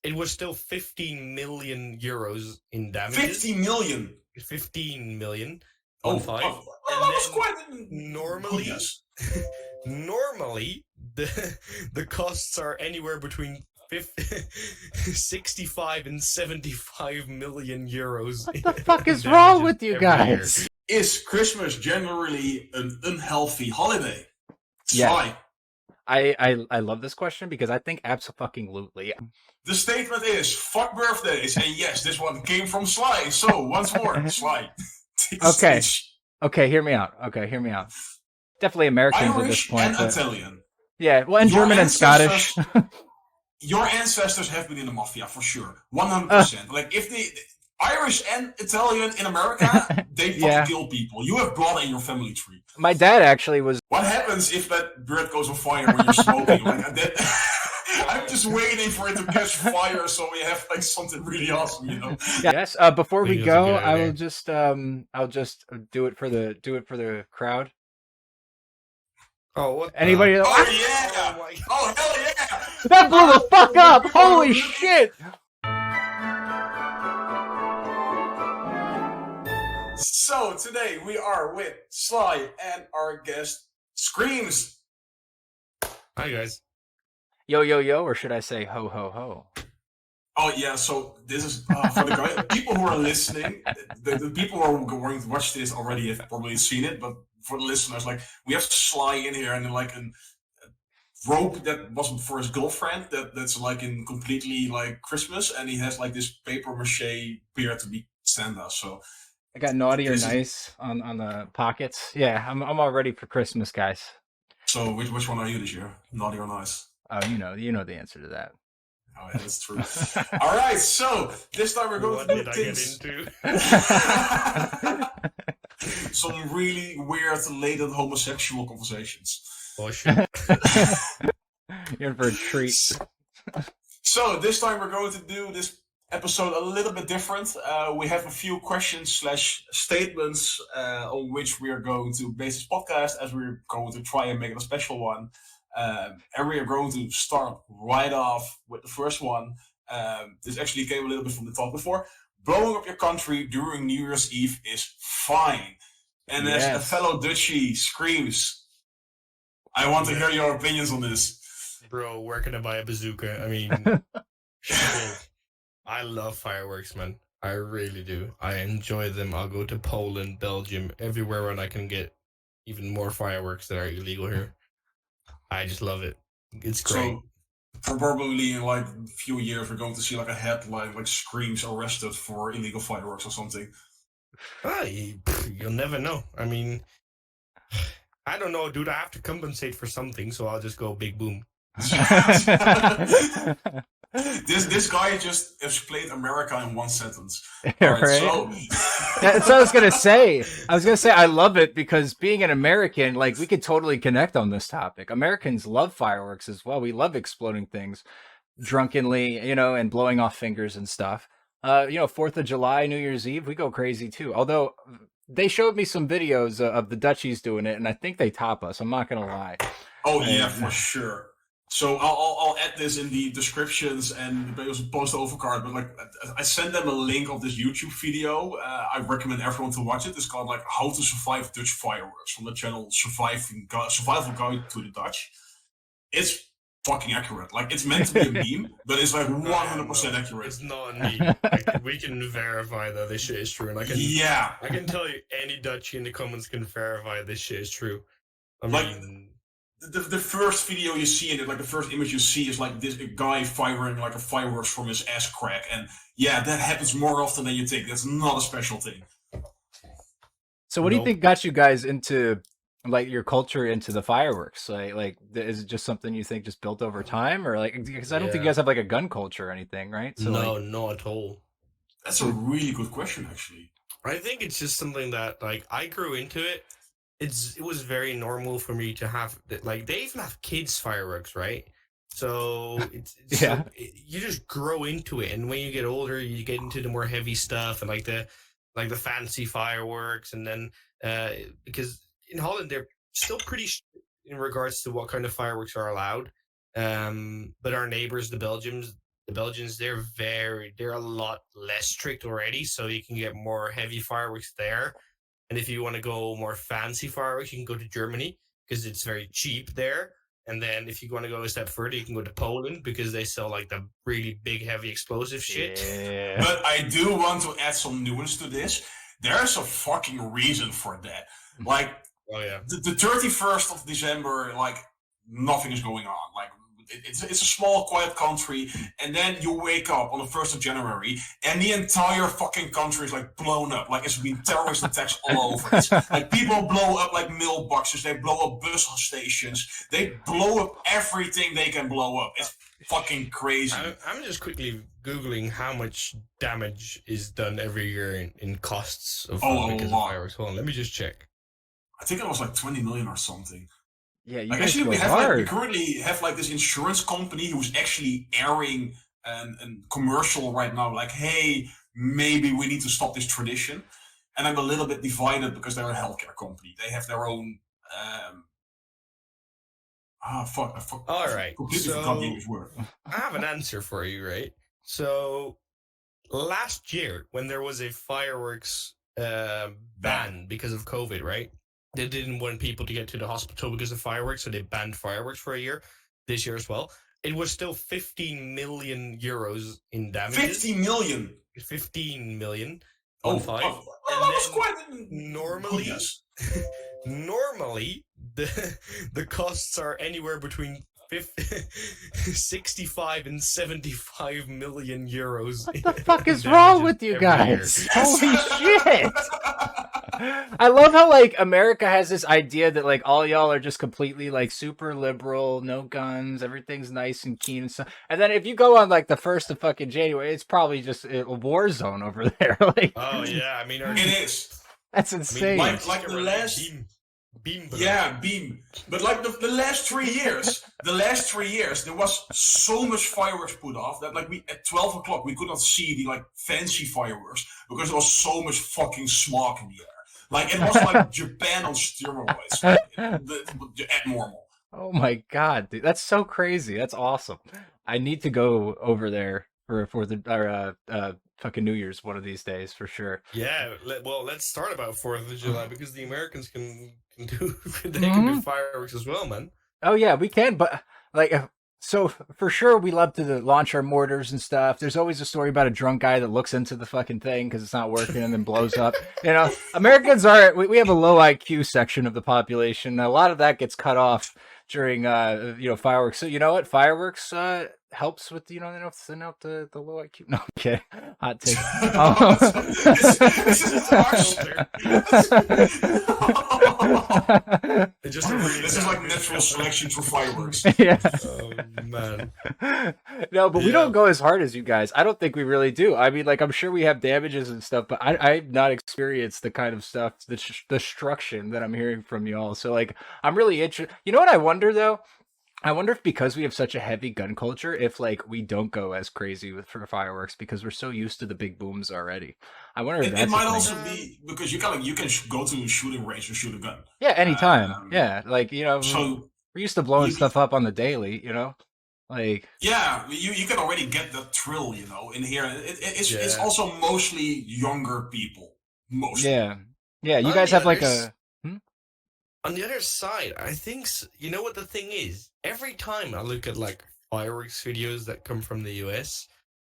it was still 15 million euros in damages. 50 million. 15 million. Oh, five. well, that was quite normally. Yes. Normally, the costs are anywhere between 65 and 75 million euros. What the fuck is wrong with you guys? Is Christmas generally an unhealthy holiday? Yes. I love this question because I think absolutely. The statement is fuck birthdays, and yes, this one came from Sly. So once more, Sly. Okay, hear me out. Definitely Americans Irish at this point. and Italian. Yeah, well, and German and Scottish. Your ancestors have been in the mafia for sure, 100%. Like if the Irish and Italian in America, they fucking kill people. You have blood in your family tree. My dad actually was. What happens if that bread goes on fire when you're smoking? I'm just waiting for it to catch fire, so we have like something really awesome, you know. Yes. Before we go, I'll just do it for the crowd. Oh, what? Anybody? Oh yeah! Oh hell yeah! That blew the fuck up! Holy shit! So today we are with Sly and our guest Screems. Hi guys. Yo, or should I say ho, ho, ho? Oh yeah, so this is for the guy, people who are listening, the people who are going to watch this already have probably seen it, but for the listeners, like we have Sly in here and like a rope that wasn't for his girlfriend, that's like in completely like Christmas, and he has like this paper mache beard to be Santa, so... I got naughty or nice on the pockets. Yeah, I'm all ready for Christmas, guys. So which one are you this year? Naughty or nice? Oh, you know the answer to that. Oh yeah, that's true. All right, so this time we're going to do things. Some really weird, latent homosexual conversations. Oh shit! You're in for a treat. So this time we're going to do this episode a little bit different. We have a few questions / statements on which we are going to base this podcast, as we're going to try and make it a special one. And we are going to start right off with the first one. This actually came a little bit from the talk before. Blowing up your country during New Year's Eve is fine. And as a fellow Dutchie Screems, I want to hear your opinions on this. Bro, where can I buy a bazooka? I mean, I love fireworks, man. I really do. I enjoy them. I'll go to Poland, Belgium, everywhere when I can get even more fireworks that are illegal here. I just love it. It's great. So, probably in like a few years, we're going to see like a headline like Screems arrested for illegal fireworks or something. You'll never know. I mean, I don't know, dude. I have to compensate for something, so I'll just go big boom. This guy just explained America in one sentence. Right? So that's what I was gonna say. I love it because being an American, like we could totally connect on this topic. Americans love fireworks as well. We love exploding things drunkenly, and blowing off fingers and stuff. 4th of July, New Year's Eve, we go crazy too. Although they showed me some videos of the Dutchies doing it, and I think they top us. I'm not gonna lie. Oh yeah, for sure. So I'll add this in the descriptions and also post the overcard. But like I sent them a link of this YouTube video. I recommend everyone to watch it. It's called like How to Survive Dutch Fireworks from the channel Survival Guide to the Dutch. It's fucking accurate. Like it's meant to be a meme, but it's like 100% accurate. It's not a meme. Like, we can verify that this shit is true. And I can tell you any Dutchie in the comments can verify this shit is true. I mean. The first video you see in it, like the first image you see is like this guy firing like a fireworks from his ass crack, and yeah, that happens more often than you think. That's not a special thing. So what do you think got you guys into like your culture into the fireworks? Like is it just something you think just built over time, or like because I don't think you guys have like a gun culture or anything, right? So no, not at all. That's a really good question, actually. I think it's just something that like I grew into it. It was very normal for me to have, like, they even have kids fireworks, right? So you just grow into it, and when you get older, you get into the more heavy stuff and like the fancy fireworks, and then because in Holland they're still pretty in regards to what kind of fireworks are allowed, but our neighbors, the Belgians, The Belgians, they're a lot less strict already, so you can get more heavy fireworks there. And if you want to go more fancy fireworks, you can go to Germany because it's very cheap there. And then if you want to go a step further, you can go to Poland because they sell like the really big, heavy explosive shit. Yeah. But I do want to add some nuance to this. There's a fucking reason for that. Like, Oh yeah. the 31st of December, like, nothing is going on. Like, it's a small, quiet country, and then you wake up on the 1st of January, and the entire fucking country is, like, blown up. Like, it's been terrorist attacks all over. It's, like, people blow up, like, mailboxes. They blow up bus stations. They blow up everything they can blow up. It's fucking crazy. I'm just quickly Googling how much damage is done every year in costs of because of fireworks. Hold on, let me just check. I think it was, like, 20 million or something. Yeah, you like, guys actually, go we currently have like this insurance company who's actually airing a commercial right now. Like, hey, maybe we need to stop this tradition. And I'm a little bit divided because they're a healthcare company. They have their own. Fuck! All right, completely forgot the English word. I have an answer for you, right? So last year, when there was a fireworks ban because of COVID, right? They didn't want people to get to the hospital because of fireworks, so they banned fireworks for a year. This year as well, it was still 15 million euros in damages. 50 million. 15 million. Oh, five. Well, that was quite normally. Normally, the costs are anywhere between 65 and 75 million euros. What the fuck is wrong with you guys? Holy shit! I love how like America has this idea that like all y'all are just completely like super liberal, no guns, everything's nice and keen and stuff. And then if you go on like the 1st of fucking January, it's probably just a war zone over there. Like, oh yeah, I mean it is. That's insane. I mean, like the last beam. Yeah, beam. But like the last 3 years, there was so much fireworks put off that like we at 12 o'clock we could not see the like fancy fireworks because there was so much fucking smog in the air. Like it was like Japan on steroids, like, at normal. Oh my god, dude, that's so crazy. That's awesome. I need to go over there for the fucking New Year's one of these days for sure. Yeah, well, let's start about 4th of July because the Americans can do fireworks as well, man. Oh yeah, we can, but like so for sure we love to launch our mortars and stuff. There's always a story about a drunk guy that looks into the fucking thing because it's not working and then blows up. You know, Americans we have a low IQ section of the population. A lot of that gets cut off during fireworks. So you know what, fireworks helps with send out the low IQ. No, okay, hot take. This is like natural selection for fireworks. Yeah. Oh man. No, but we don't go as hard as you guys. I don't think we really do. I mean, like I'm sure we have damages and stuff, but I've not experienced the kind of stuff, the destruction that I'm hearing from y'all. So like, I'm really interested. You know what I wonder though? I wonder if because we have such a heavy gun culture, if like we don't go as crazy for fireworks because we're so used to the big booms already. I wonder if it might also be because you can go to a shooting range and shoot a gun. Yeah, anytime. Yeah, like so we're used to blowing stuff up on the daily. Like yeah, you can already get the thrill. In here, it's also mostly younger people. Mostly. Yeah. You guys have like a. On the other side, I think, you know what the thing is? Every time I look at, like, fireworks videos that come from the US,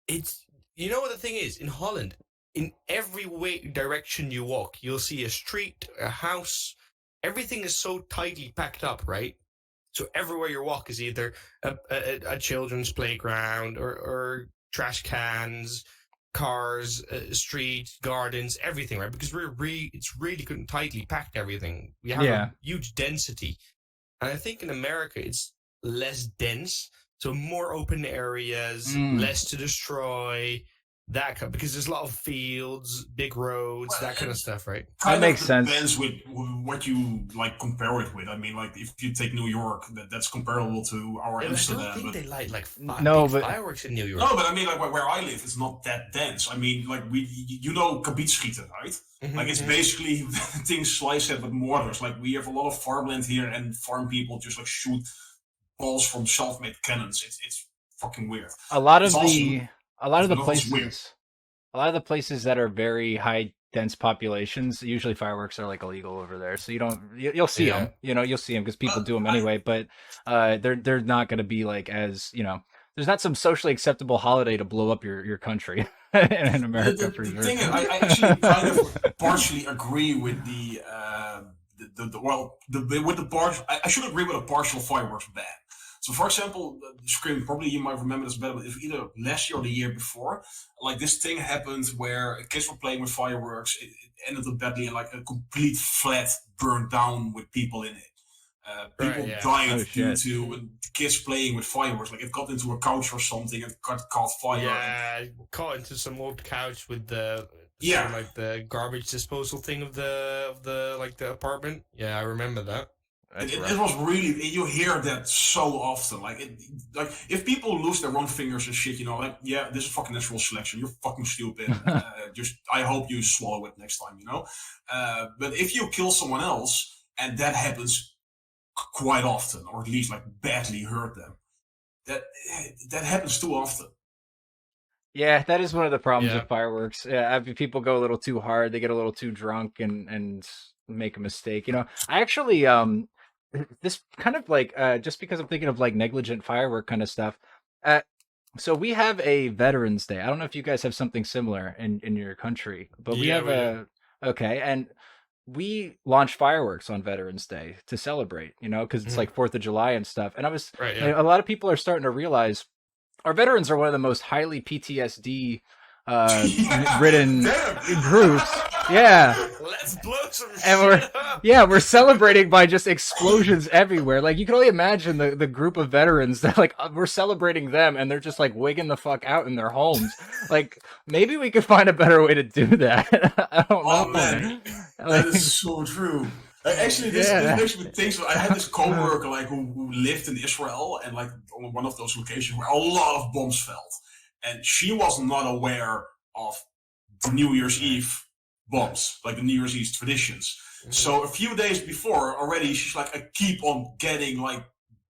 you know what the thing is? In Holland, in every direction you walk, you'll see a street, a house, everything is so tightly packed up, right? So everywhere you walk is either a children's playground or trash cans, cars, streets, gardens, everything, right? Because it's really tightly packed everything. We have a huge density. And I think in America it's less dense, so more open areas, less to destroy, because there's a lot of fields, big roads, that kind of stuff, right? That makes sense. Depends with what you like compare it with. I mean, like if you take New York, that's comparable to our Amsterdam. I don't think they light like fireworks in New York. No, but I mean, like where I live, it's not that dense. I mean, like kabietschieten, right? Mm-hmm, like it's basically things sliced at with mortars. Like we have a lot of farmland here, and farm people just like shoot balls from self-made cannons. It's fucking weird. A lot of It's also, the but it's weird. places that are very high dense populations, usually fireworks are like illegal over there. So you'll see Yeah. them, you'll see them because people do them anyway, but they're not going to be like as, there's not some socially acceptable holiday to blow up your country in America for The sure. thing is, I actually kind of partially agree with I should agree with a partial fireworks ban. So, for example, Scream, probably you might remember this better, but if either last year or the year before, like this thing happened where kids were playing with fireworks, it ended up badly in like a complete flat burned down with people in it. People died due to kids playing with fireworks. Like it got into a couch or something and caught fire. Yeah, caught into some old couch with the like the garbage disposal thing of the like the apartment. Yeah, I remember that. It was really, you hear that so often. Like if people lose their own fingers and shit, like, yeah, this is fucking natural selection. You're fucking stupid. I hope you swallow it next time, But if you kill someone else and that happens quite often, or at least like badly hurt them, that happens too often. Yeah, that is one of the problems with fireworks. Yeah, people go a little too hard, they get a little too drunk and make a mistake. I actually this kind of like just because I'm thinking of like negligent firework kind of stuff. So we have a Veterans Day. I don't know if you guys have something similar in your country, but we have okay, and we launch fireworks on Veterans Day to celebrate, because it's like 4th of July and stuff. And a lot of people are starting to realize our veterans are one of the most highly PTSD ridden groups. Yeah. Let's blow some shit up. We're celebrating by just explosions everywhere. Like you can only imagine the group of veterans that like we're celebrating them and they're just like wigging the fuck out in their homes. Like maybe we could find a better way to do that. I don't know. Man. That is so true. Actually, this makes me think. So I had this coworker like who lived in Israel and like on one of those locations where a lot of bombs fell, and she was not aware of the New Year's Eve bombs, like the New Year's Eve traditions. Mm-hmm. So a few days before already, she's like, I keep on getting like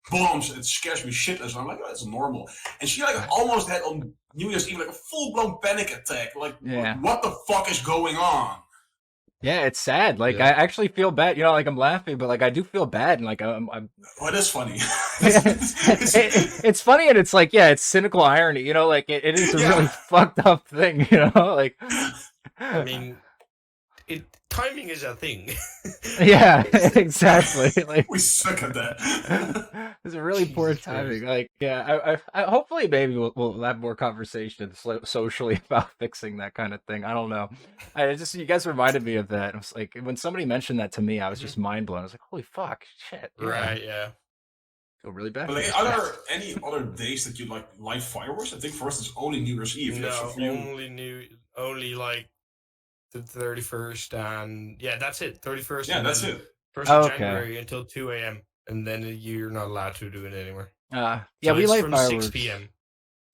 bombs. It scares me shitless. I'm like, oh, that's normal. And she like almost had on New Year's Eve like a full blown panic attack. Like, what the fuck is going on? Yeah, it's sad. Like I actually feel bad. Like I'm laughing, but like I do feel bad, and like I'm. Oh, it is funny. It's funny, and it's like it's cynical irony. Like it is a really fucked up thing. Like. I mean, timing is a thing. Yeah, exactly. Like we suck at that. It's a really poor timing. Like, I hopefully maybe we'll have more conversations socially about fixing that kind of thing. I don't know. You guys reminded me of that. I was like, when somebody mentioned that to me, I was just mind blown. I was like, holy fuck, shit. Right? Yeah. Feel really bad. But like, are there any other days that you like light fireworks? I think for us it's only New Year's Eve. No, only like the 31st, and that's it. 31st. Yeah, that's it. 1st of January until 2 a.m. and then you're not allowed to do it anymore. So we light from fireworks 6 p.m.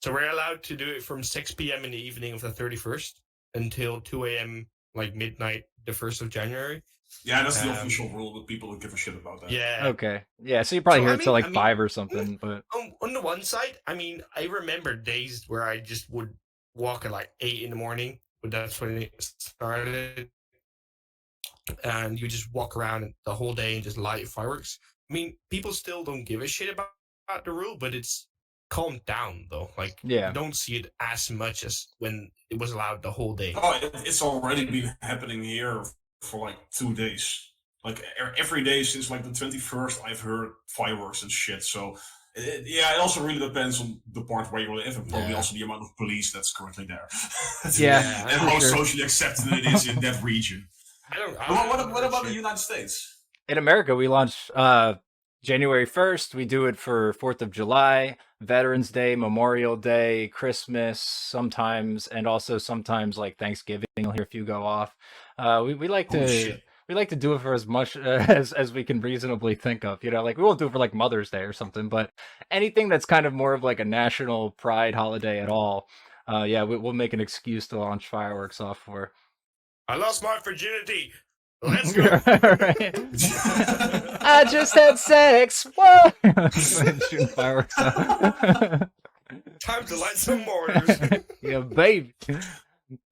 So we're allowed to do it from 6 p.m. in the evening of the 31st until 2 a.m. like midnight, the 1st of January. Yeah, that's the official rule, but people don't give a shit about that. Yeah. Okay. Yeah, so you probably hear it till 5 or something. But on the one side, I remember days where I just would walk at like 8 in the morning, but that's when it started. And you just walk around the whole day and just light fireworks. People still don't give a shit about the rule, but it's calmed down though. Like, you don't see it as much as when it was allowed the whole day. Oh, it's already been happening here for like 2 days. Like every day since like the 21st, I've heard fireworks and shit. So it also really depends on the part where you live and probably also the amount of police that's currently there. And how socially accepted it is in that region. What about the United States? In America, we launch January 1st. We do it for 4th of July, Veterans Day, Memorial Day, Christmas sometimes, and also sometimes like Thanksgiving. You'll hear a few go off. We like to do it for as much as we can reasonably think of. Like we won't do it for like Mother's Day or something, but anything that's kind of more of like a national pride holiday at all, we'll make an excuse to launch fireworks off for. I lost my virginity. Let's go. I just had sex. Whoa! Shooting fireworks out. Time to light some mortars. Yeah, baby.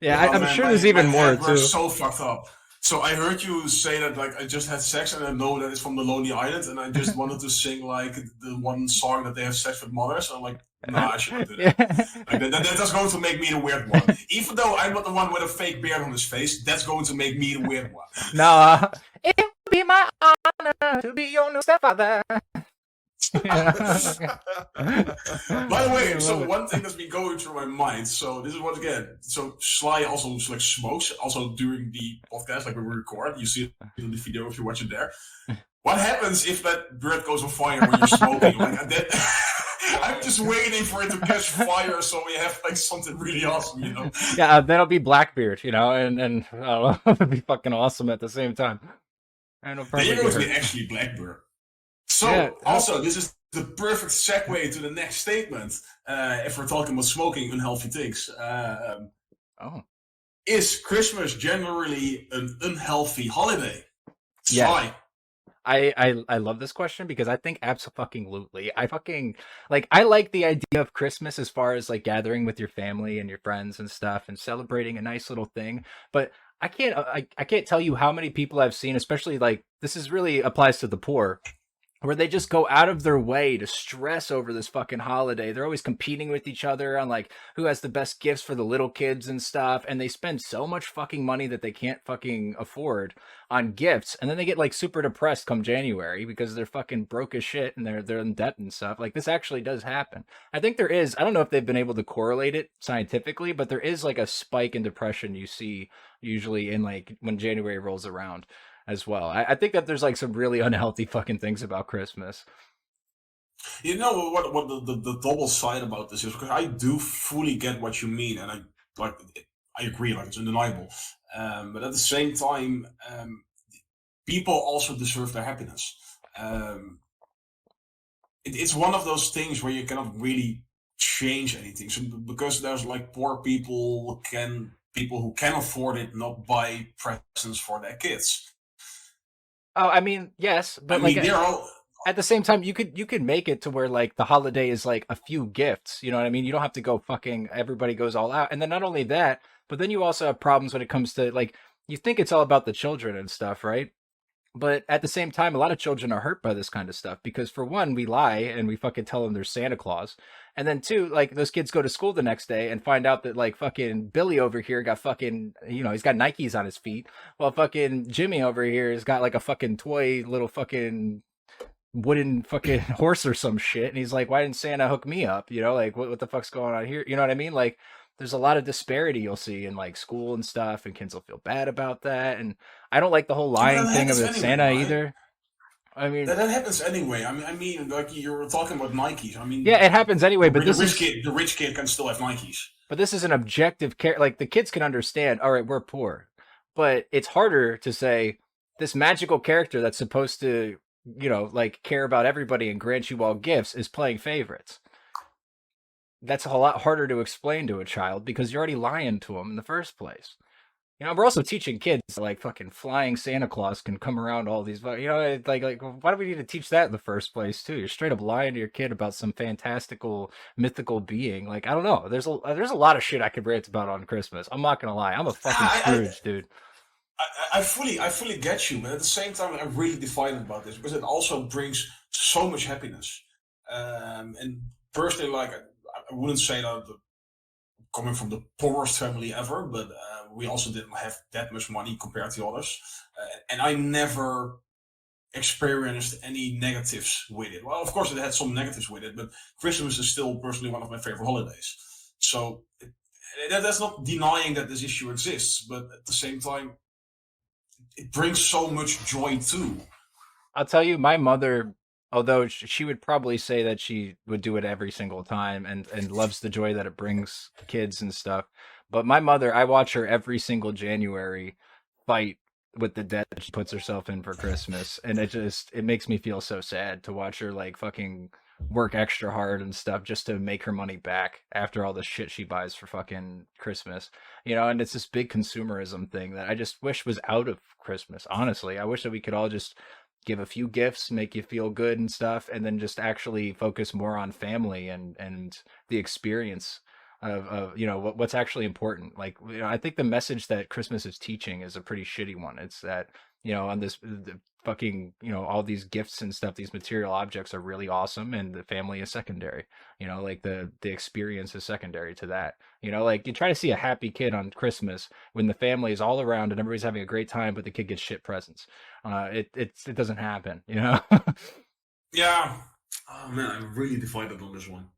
Yeah, Oh, I'm man, sure there's even my more head too. was so fucked up. So I heard you say that like I just had sex and I know that it's from the Lonely Island and I just wanted to sing like the one song that they have sex with mothers. I'm like, nah, I should not do that. Yeah. Like that's going to make me the weird one. Even though I'm not the one with a fake beard on his face, that's going to make me the weird one. No, it would be my honor to be your new stepfather. By the way, so one thing that's been going through my mind. So this is once again. So Sly also like smokes also during the podcast, like when we record. You see it in the video if you watch it there. What happens if that bird goes on fire when you're smoking? Like that, I'm just waiting for it to catch fire, so we have like something really awesome, you know? Yeah, that'll be Blackbeard, you know, and I don't know, it'd be fucking awesome at the same time. And it'll Then probably you're going to get be hurt. actually Blackbird. So, Yeah. also, this is the perfect segue to the next statement. If we're talking about smoking unhealthy things, Oh, is Christmas generally an unhealthy holiday? Yes. Sly. I love this question because I think absolutely. I fucking like I like the idea of Christmas as far as like gathering with your family and your friends and stuff and celebrating a nice little thing. But I can't tell you how many people I've seen, especially like this is really applies to the poor, where they just go out of their way to stress over this fucking holiday. They're always competing with each other on like who has the best gifts for the little kids and stuff, and they spend so much fucking money that they can't fucking afford on gifts, and then they get like super depressed come January because they're fucking broke as shit and they're in debt and stuff. Like this actually does happen. I think there is, I don't know if they've been able to correlate it scientifically, but there is like a spike in depression you see usually in like when January rolls around as well. I think that there's like some really unhealthy fucking things about Christmas. You know what the double side about this is, because I do fully get what you mean, and like I agree, like it's undeniable. But at the same time, people also deserve their happiness. It's one of those things where you cannot really change anything. So because there's like poor people who can afford it not buy presents for their kids. Oh, I mean, yes, I but like mean, they're all. at the same time, you could make it to where like the holiday is like a few gifts. You know what I mean? You don't have to go fucking everybody goes all out. And then not only that, but then you also have problems when it comes to like you think it's all about the children and stuff, right? But at the same time, a lot of children are hurt by this kind of stuff because for one, we lie and we fucking tell them there's Santa Claus. And then two, like those kids go to school the next day and find out that like fucking Billy over here got fucking, you know, he's got Nikes on his feet. While fucking Jimmy over here has got like a fucking toy little fucking wooden fucking horse or some shit. And he's like, why didn't Santa hook me up? You know, like what the fuck's going on here? You know what I mean? Like there's a lot of disparity you'll see in like school and stuff, and kids will feel bad about that. And I don't like the whole Yeah, lying that thing of happens the anyway, Santa right? either. I mean, That happens anyway. I mean, like you were talking about Nikes. I mean, yeah, it happens anyway, but the rich kid can still have Nikes. but this is an objective care. Like the kids can understand. All right, we're poor, but it's harder to say this magical character that's supposed to, you know, like care about everybody and grant you all gifts is playing favorites. That's a whole lot harder to explain to a child because you're already lying to them in the first place. You know, we're also teaching kids like fucking flying Santa Claus can come around all these, you know, like why do we need to teach that in the first place too? You're straight up lying to your kid about some fantastical mythical being. Like I don't know, there's a lot of shit I could rant about on Christmas. I'm not gonna lie, I'm a fucking Scrooge, dude. I fully get you, but at the same time, I'm really divided about this because it also brings so much happiness. And personally, like I wouldn't say that coming from the poorest family ever, but we also didn't have that much money compared to others, and I never experienced any negatives with it. Well, of course, it had some negatives with it, but Christmas is still personally one of my favorite holidays. So that's not denying that this issue exists, but at the same time, it brings so much joy too. I'll tell you, my mother, although she would probably say that she would do it every single time and loves the joy that it brings kids and stuff. But my mother, I watch her every single January fight with the debt that she puts herself in for Christmas. And it makes me feel so sad to watch her like fucking work extra hard and stuff just to make her money back after all the shit she buys for fucking Christmas. You know, and it's this big consumerism thing that I just wish was out of Christmas. Honestly, I wish that we could all just give a few gifts, make you feel good and stuff, and then just actually focus more on family and the experience of what's actually important. Like, I think the message that Christmas is teaching is a pretty shitty one. It's that, on this the fucking, all these gifts and stuff, these material objects are really awesome, and the family is secondary. Like the experience is secondary to that. Like, you try to see a happy kid on Christmas when the family is all around and everybody's having a great time, but the kid gets shit presents. It doesn't happen. Yeah. Oh man, I'm really divided on this one.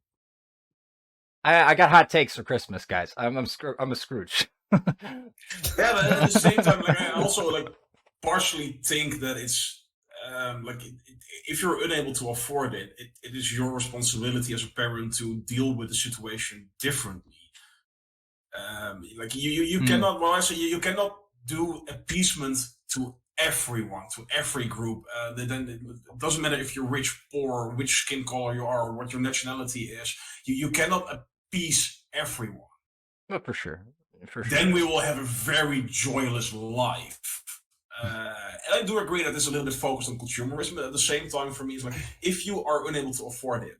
I got hot takes for Christmas, guys. I'm a Scrooge. Yeah, but at the same time, like, I also like partially think that it's like if you're unable to afford it, it is your responsibility as a parent to deal with the situation differently. Like you cannot, well, so you cannot do appeasement to everyone, to every group. Then it doesn't matter if you're rich, poor, which skin color you are, or what your nationality is. You cannot appease everyone. But for sure. Then we will have a very joyless life. And I do agree that it's a little bit focused on consumerism, but at the same time, for me, it's like, if you are unable to afford it,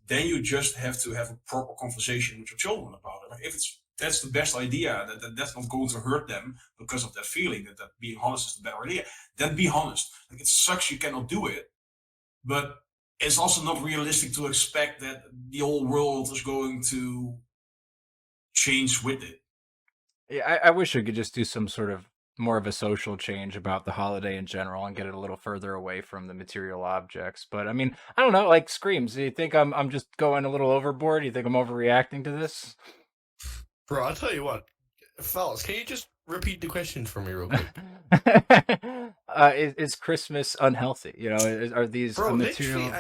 then you just have to have a proper conversation with your children about it. Like, if that's the best idea, that's not going to hurt them because of that feeling, that being honest is the better idea, then be honest. Like, it sucks you cannot do it, but it's also not realistic to expect that the whole world is going to change with it. Yeah, I wish I could just do some sort of more of a social change about the holiday in general and get it a little further away from the material objects. But I mean, I don't know, like Screems. Do you think I'm just going a little overboard? Do you think I'm overreacting to this? Bro, I'll tell you what, fellas, can you just repeat the question for me real quick? Is Christmas unhealthy? Are these material?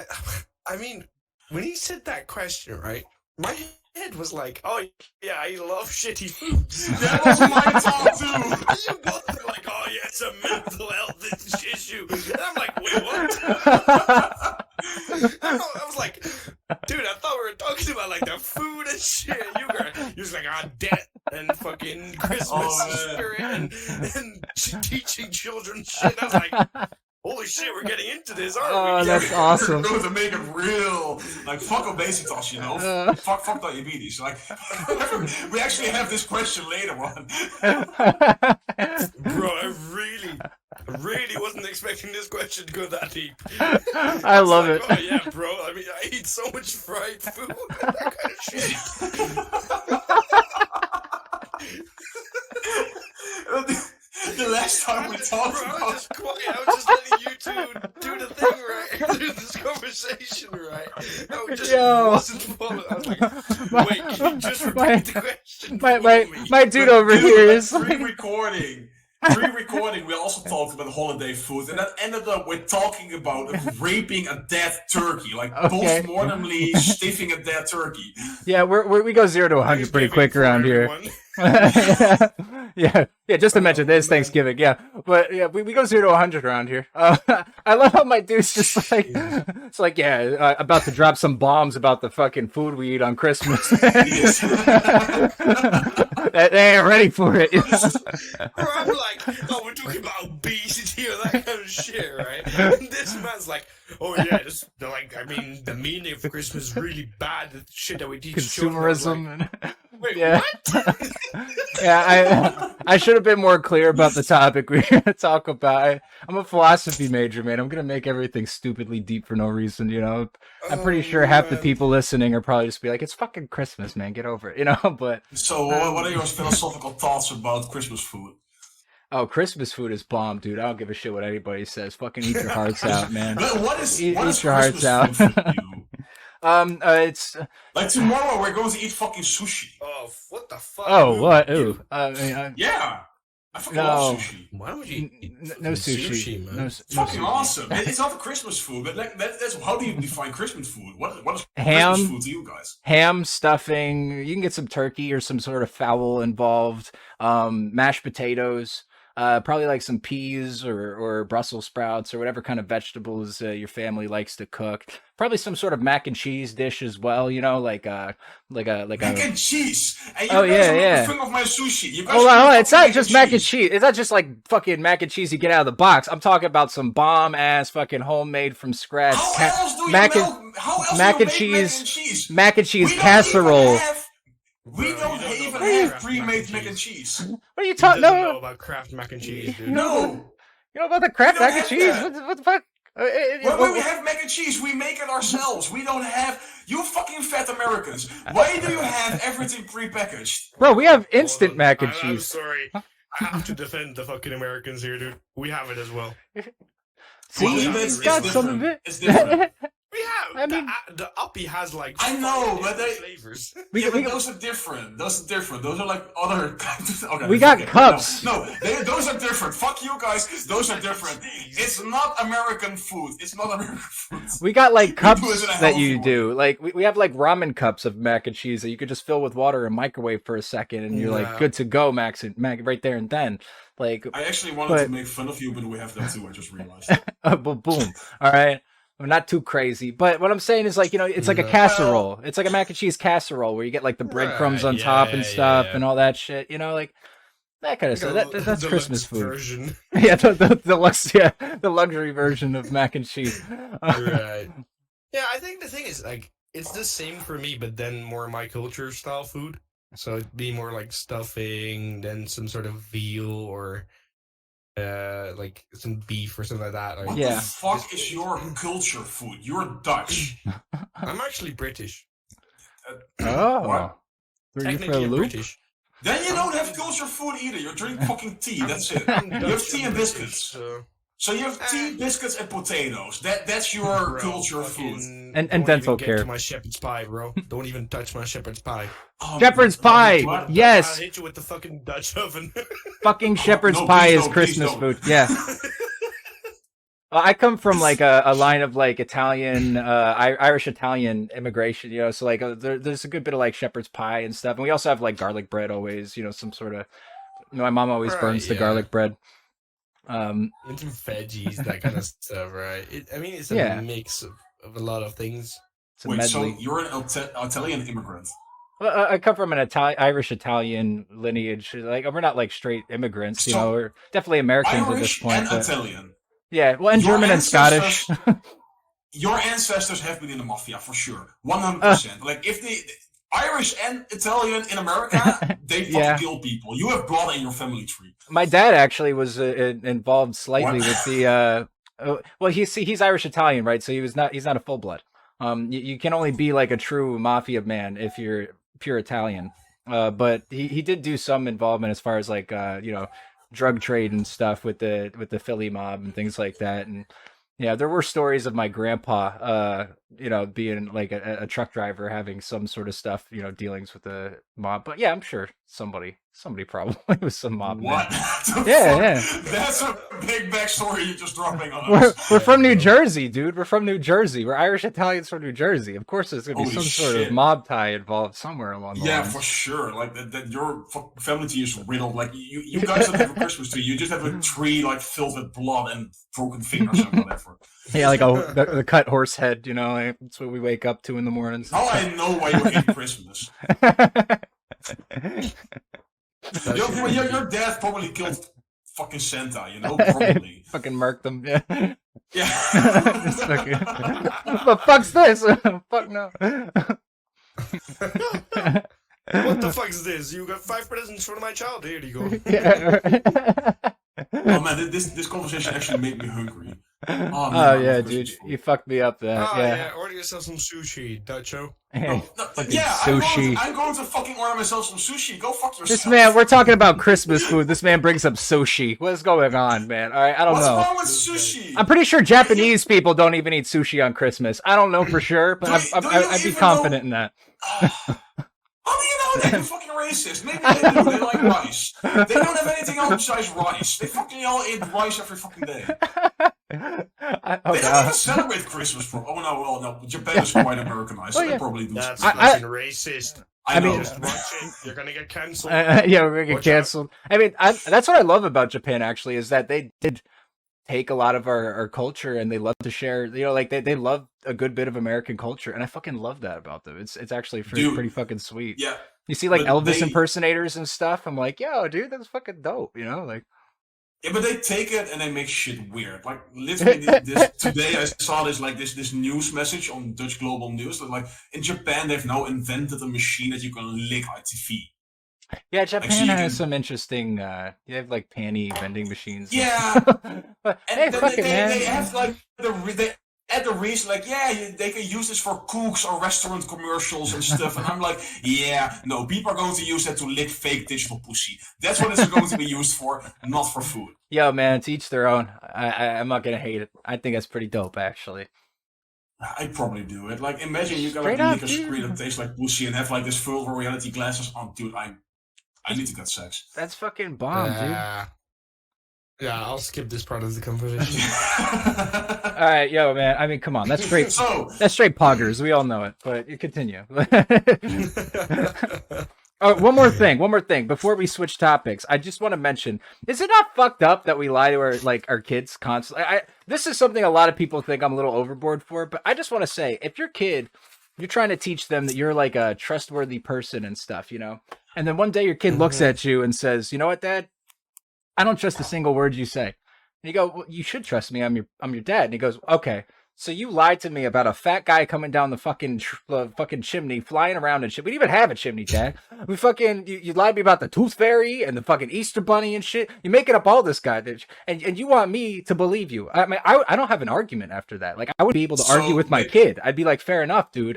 I mean, when he said that question, right? My head was like, oh yeah, I love shitty foods. That was my thought too. You both were like, oh yeah, it's a mental health issue. And I'm like, wait, what? I was like, dude, I thought we were talking about like the food and shit. You was like, debt and fucking Christmas spirit and teaching children shit. I was like, holy shit, we're getting into this, aren't we? Oh, that's awesome. We're going to make it real. Like, fuck obesitas, fuck diabetes. Like, we actually have this question later on. Bro, I really wasn't expecting this question to go that deep. I love it. Oh yeah, bro. I mean, I eat so much fried food and that kind of shit. The last time we talked about... I was just quiet. I was just letting you two do the thing, right? Do this conversation, right? I just wasn't following. I was like, wait, can you just repeat the question? My dude over here is... Pre-recording, we also talked about holiday food, and that ended up with talking about raping a dead turkey, like post-mortemly stiffing a dead turkey. Yeah, we go 0 to 100 pretty quick around here. yeah. Just to mention this Thanksgiving, but we go 0 to 100 around here. I love how my dude's just like, it's like, about to drop some bombs about the fucking food we eat on Christmas. They ain't ready for it. Or I'm like, oh, we're talking about obesity or that kind of shit, right? And this man's like, oh yeah, the meaning of Christmas is really bad. The shit that we teach consumerism. Wait, what? I should have been more clear about the topic we're going to talk about. I'm a philosophy major, man. I'm going to make everything stupidly deep for no reason, I'm pretty sure half the people listening are probably just be like, it's fucking Christmas, man. Get over it, But so, what are your philosophical thoughts about Christmas food? Oh, Christmas food is bomb, dude. I don't give a shit what anybody says. Fucking eat your hearts out, man. What is your Christmas hearts out. Food for you? It's like tomorrow we're going to eat fucking sushi. Oh, what the fuck? Oh, what? Ooh. Yeah. I fucking love sushi. Why would you eat no sushi, man? It's fucking awesome. It's not a Christmas food, but that's how do you define Christmas food? What is ham, Christmas food to you guys? Ham, stuffing. You can get some turkey or some sort of fowl involved. Mashed potatoes. Probably like some peas or Brussels sprouts or whatever kind of vegetables your family likes to cook. Probably some sort of mac and cheese dish as well. You know, like Mac and cheese. And Oh you guys yeah, are making yeah. fun of my sushi. You guys Hold on, are hold on. It's fucking not just mac and cheese. It's not just like fucking mac and cheese you get out of the box. I'm talking about some bomb ass fucking homemade from scratch How else do you mac make and mac and cheese? mac and cheese We don't casserole. even have we Bro, don't you don't even know have about pre-made Kraft mac and cheese. What are you He talking? doesn't No, know about Kraft mac and cheese, dude. No. you know about the We Kraft don't mac and have cheese? that. What the fuck? When we have mac and cheese, we make it ourselves. We don't have you fucking fat Americans. Why do you have everything pre-packaged? Bro, we have Hold instant on. mac and I'm cheese. sorry. I have to defend the fucking Americans here, dude. We have it as well. See, Well, it's it's got some of different. it. It's different. We have. I mean- the Uppy has like. I know, 5 but different they- flavors. Yeah, but those are different. Those are different. Those are like other. Okay, We got fuck it. cups. No, those are different. Fuck you guys. Those are different. It's not American food. It's not American food. We got like do it cups in a that healthy you way. do. Like we have like ramen cups of mac and cheese that you could just fill with water and microwave for a second, and you're like Wow. good to go, mac right there and then. Like, I actually wanted But- to make fun of you, but we have that too. I just realized. boom. All right. I'm not too crazy, but what I'm saying is like, you know, it's like a Yeah. casserole. It's like a mac and cheese casserole where you get like the breadcrumbs Right, on yeah, top and yeah, stuff yeah. and all that shit. You know, like that kind of stuff. That's Deluxe Christmas food. version. Yeah, the luxury version of mac and cheese. Right. Yeah, I think the thing is like it's the same for me, but then more my culture style food. So it'd be more like stuffing, then some sort of veal or like some beef or something like that. Like, What Yeah. the fuck is your culture food? You're Dutch. I'm actually British. Oh, What? were you for a Technically, I'm loop? British. Then you don't have culture food either. You drink fucking tea. That's it. I'm You have Dutch tea and British, biscuits. so- So you have tea, biscuits, and potatoes. That's your Bro, culture fucking food. And don't dental even get care. to my shepherd's pie, bro. Don't even touch my shepherd's pie. Shepherd's pie. What? Yes. I'll hit you with the fucking Dutch oven. Fucking shepherd's no, pie please is don't, Christmas please don't. food. Yeah. I come from like a line of like Italian, Irish Italian immigration, you know. So like there's a good bit of like shepherd's pie and stuff, and we also have like garlic bread always, you know, some sort of. My mom always Right, burns the yeah. garlic bread. And some veggies, that kind of stuff, right? I mean, it's a Yeah. mix of a lot of things. It's a Wait, medley. so you're an Italian immigrant? Well, I come from an Irish Italian lineage. Like we're not like straight immigrants, you So- know. We're definitely Americans at this Irish point. and but- Italian. yeah, well, and Your German and Scottish. ancestors- Your ancestors have been in the mafia for sure, 100%. Like if the Irish and Italian in America, they fucking Yeah. kill people. You have blood in your family tree. My dad actually was involved slightly What? with the. Well, he's Irish Italian, right? So he's not a full blood. You can only be like a true mafia man if you're pure Italian. But he did do some involvement as far as like you know, drug trade and stuff with the Philly mob and things like that. And yeah, there were stories of my grandpa, you know, being like a truck driver, having some sort of stuff, you know, dealings with the mob. But yeah, I'm sure somebody probably was some mob. What? man. The Yeah, fuck? That's a big backstory you're just dropping on We're, us. we're from New Jersey, dude. We're from New Jersey. We're Irish Italians from New Jersey. Of course, there's gonna be Holy some sort shit. of mob tie involved somewhere along the Yeah, lines. for sure. Like that your family tree is riddled. Like you guys don't have a Christmas tree. You just have a tree like filled with blood and broken fingers and whatever. Yeah, like the cut horse head. You know, like, that's what we wake up to in the mornings. Now I know why you hate Christmas. Your dad probably killed fucking Santa, you know? Probably. Fucking murked them. Yeah. Yeah. Just fucking. What the fuck's this? Fuck no. What the fuck is this? You got 5 presents for my child. Here you go. Yeah. Oh man, this conversation actually made me hungry. Oh, man, Oh yeah, Christmas dude, food. you fucked me up there. Oh, yeah. yeah. Order yourself some sushi, Dutcho. Hey, No, fucking yeah, sushi. I'm going to fucking order myself some sushi. Go fuck yourself. This man, we're talking about Christmas food. This man brings up sushi. What's going on, man? All right, I don't What's know. wrong with sushi? I'm pretty sure Japanese people don't even eat sushi on Christmas. I don't know for sure, but Do you I'd be even confident in that. How do you know that? You're fucking racist. Maybe they do. They like rice. They don't have anything else besides rice. They fucking all eat rice every fucking day. Oh They don't even god. celebrate Christmas. Oh no, well no. Japan is quite Americanized, so Oh, yeah. they probably do. That's I- fucking racist. I know. Just watch it. You're gonna get canceled. Yeah, we're gonna get canceled. I mean, that's what I love about Japan. Actually, is that they did take a lot of our culture and they love to share. You know, like they love a good bit of American culture, and I fucking love that about them. It's actually pretty fucking sweet. Yeah. You see, like Elvis impersonators and stuff. I'm like, yo, dude, that's fucking dope. You know, like. Yeah, but they take it and they make shit weird. Like literally, today I saw this news message on Dutch Global News that like in Japan they've now invented a machine that you can lick ITV. Yeah, Japan has some interesting. You have like panty vending machines. Yeah, but and hey, they have like the reason like they can use this for cooks or restaurant commercials and stuff. And I'm like, yeah, no, people are going to use that to lick fake digital pussy. That's what it's going to be used for, not for food. Yo, man, to each their own. I'm not gonna hate it. I think that's pretty dope, actually. I'd probably do it. Like, imagine you can like lick a screen that tastes like pussy and have like this virtual reality glasses on. Dude, I need to get sex. That's fucking bomb, dude. Yeah, I'll skip this part of the conversation. All right, yo, man. I mean, come on. That's straight. That's straight poggers. We all know it. But you continue. Oh, one more thing. Before we switch topics, I just want to mention: is it not fucked up that we lie to our kids constantly? This is something a lot of people think I'm a little overboard for, but I just want to say, if your kid, you're trying to teach them that you're like a trustworthy person and stuff, you know, and then one day your kid looks at you and says, "You know what, Dad? I don't trust a single word you say." And you go, "Well, you should trust me. I'm your dad." And he goes, "Okay. So you lied to me about a fat guy coming down the fucking chimney, flying around and shit. We didn't even have a chimney, Dad. We fucking you lied to me about the Tooth Fairy and the fucking Easter Bunny and shit. You're making up all this guy, and you want me to believe you. I mean, I don't have an argument after that. Like, I would be able to argue with my kid. I'd be like, fair enough, dude.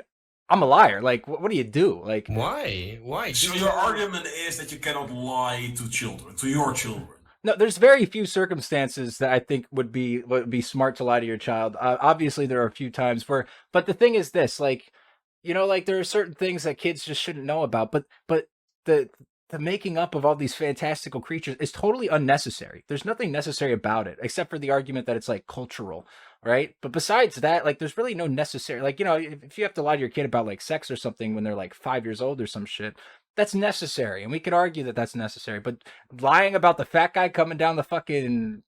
I'm a liar. Like, what do you do? Like, why? So your argument is that you cannot lie to children, to your children. No, there's very few circumstances that I think would be smart to lie to your child. Obviously, there are a few times but the thing is this, like, you know, like there are certain things that kids just shouldn't know about. But the making up of all these fantastical creatures is totally unnecessary. There's nothing necessary about it except for the argument that it's like cultural, right? But besides that, like, there's really no necessary. Like, you know, if you have to lie to your kid about like sex or something when they're like 5 years old or some shit. That's necessary, and we could argue that that's necessary. But lying about the fat guy coming down the fucking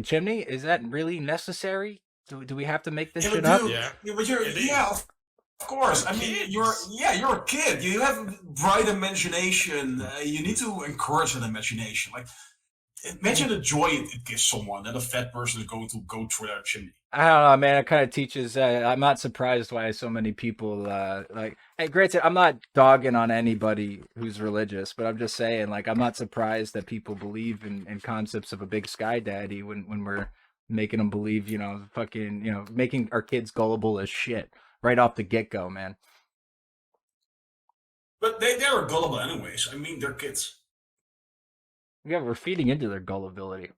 chimney, is that really necessary? Do we have to make this shit up? Yeah, but of course. I mean, you're a kid. You have bright imagination. You need to encourage that imagination. Like, imagine the joy it gives someone that a fat person is going to go through that chimney. I don't know, man. It kind of teaches. I'm not surprised why so many people like. Hey, granted, I'm not dogging on anybody who's religious, but I'm just saying, like, I'm not surprised that people believe in concepts of a big sky daddy when we're making them believe, you know, fucking, you know, making our kids gullible as shit right off the get go, man. But they're gullible anyways. I mean, they're kids. Yeah, we're feeding into their gullibility.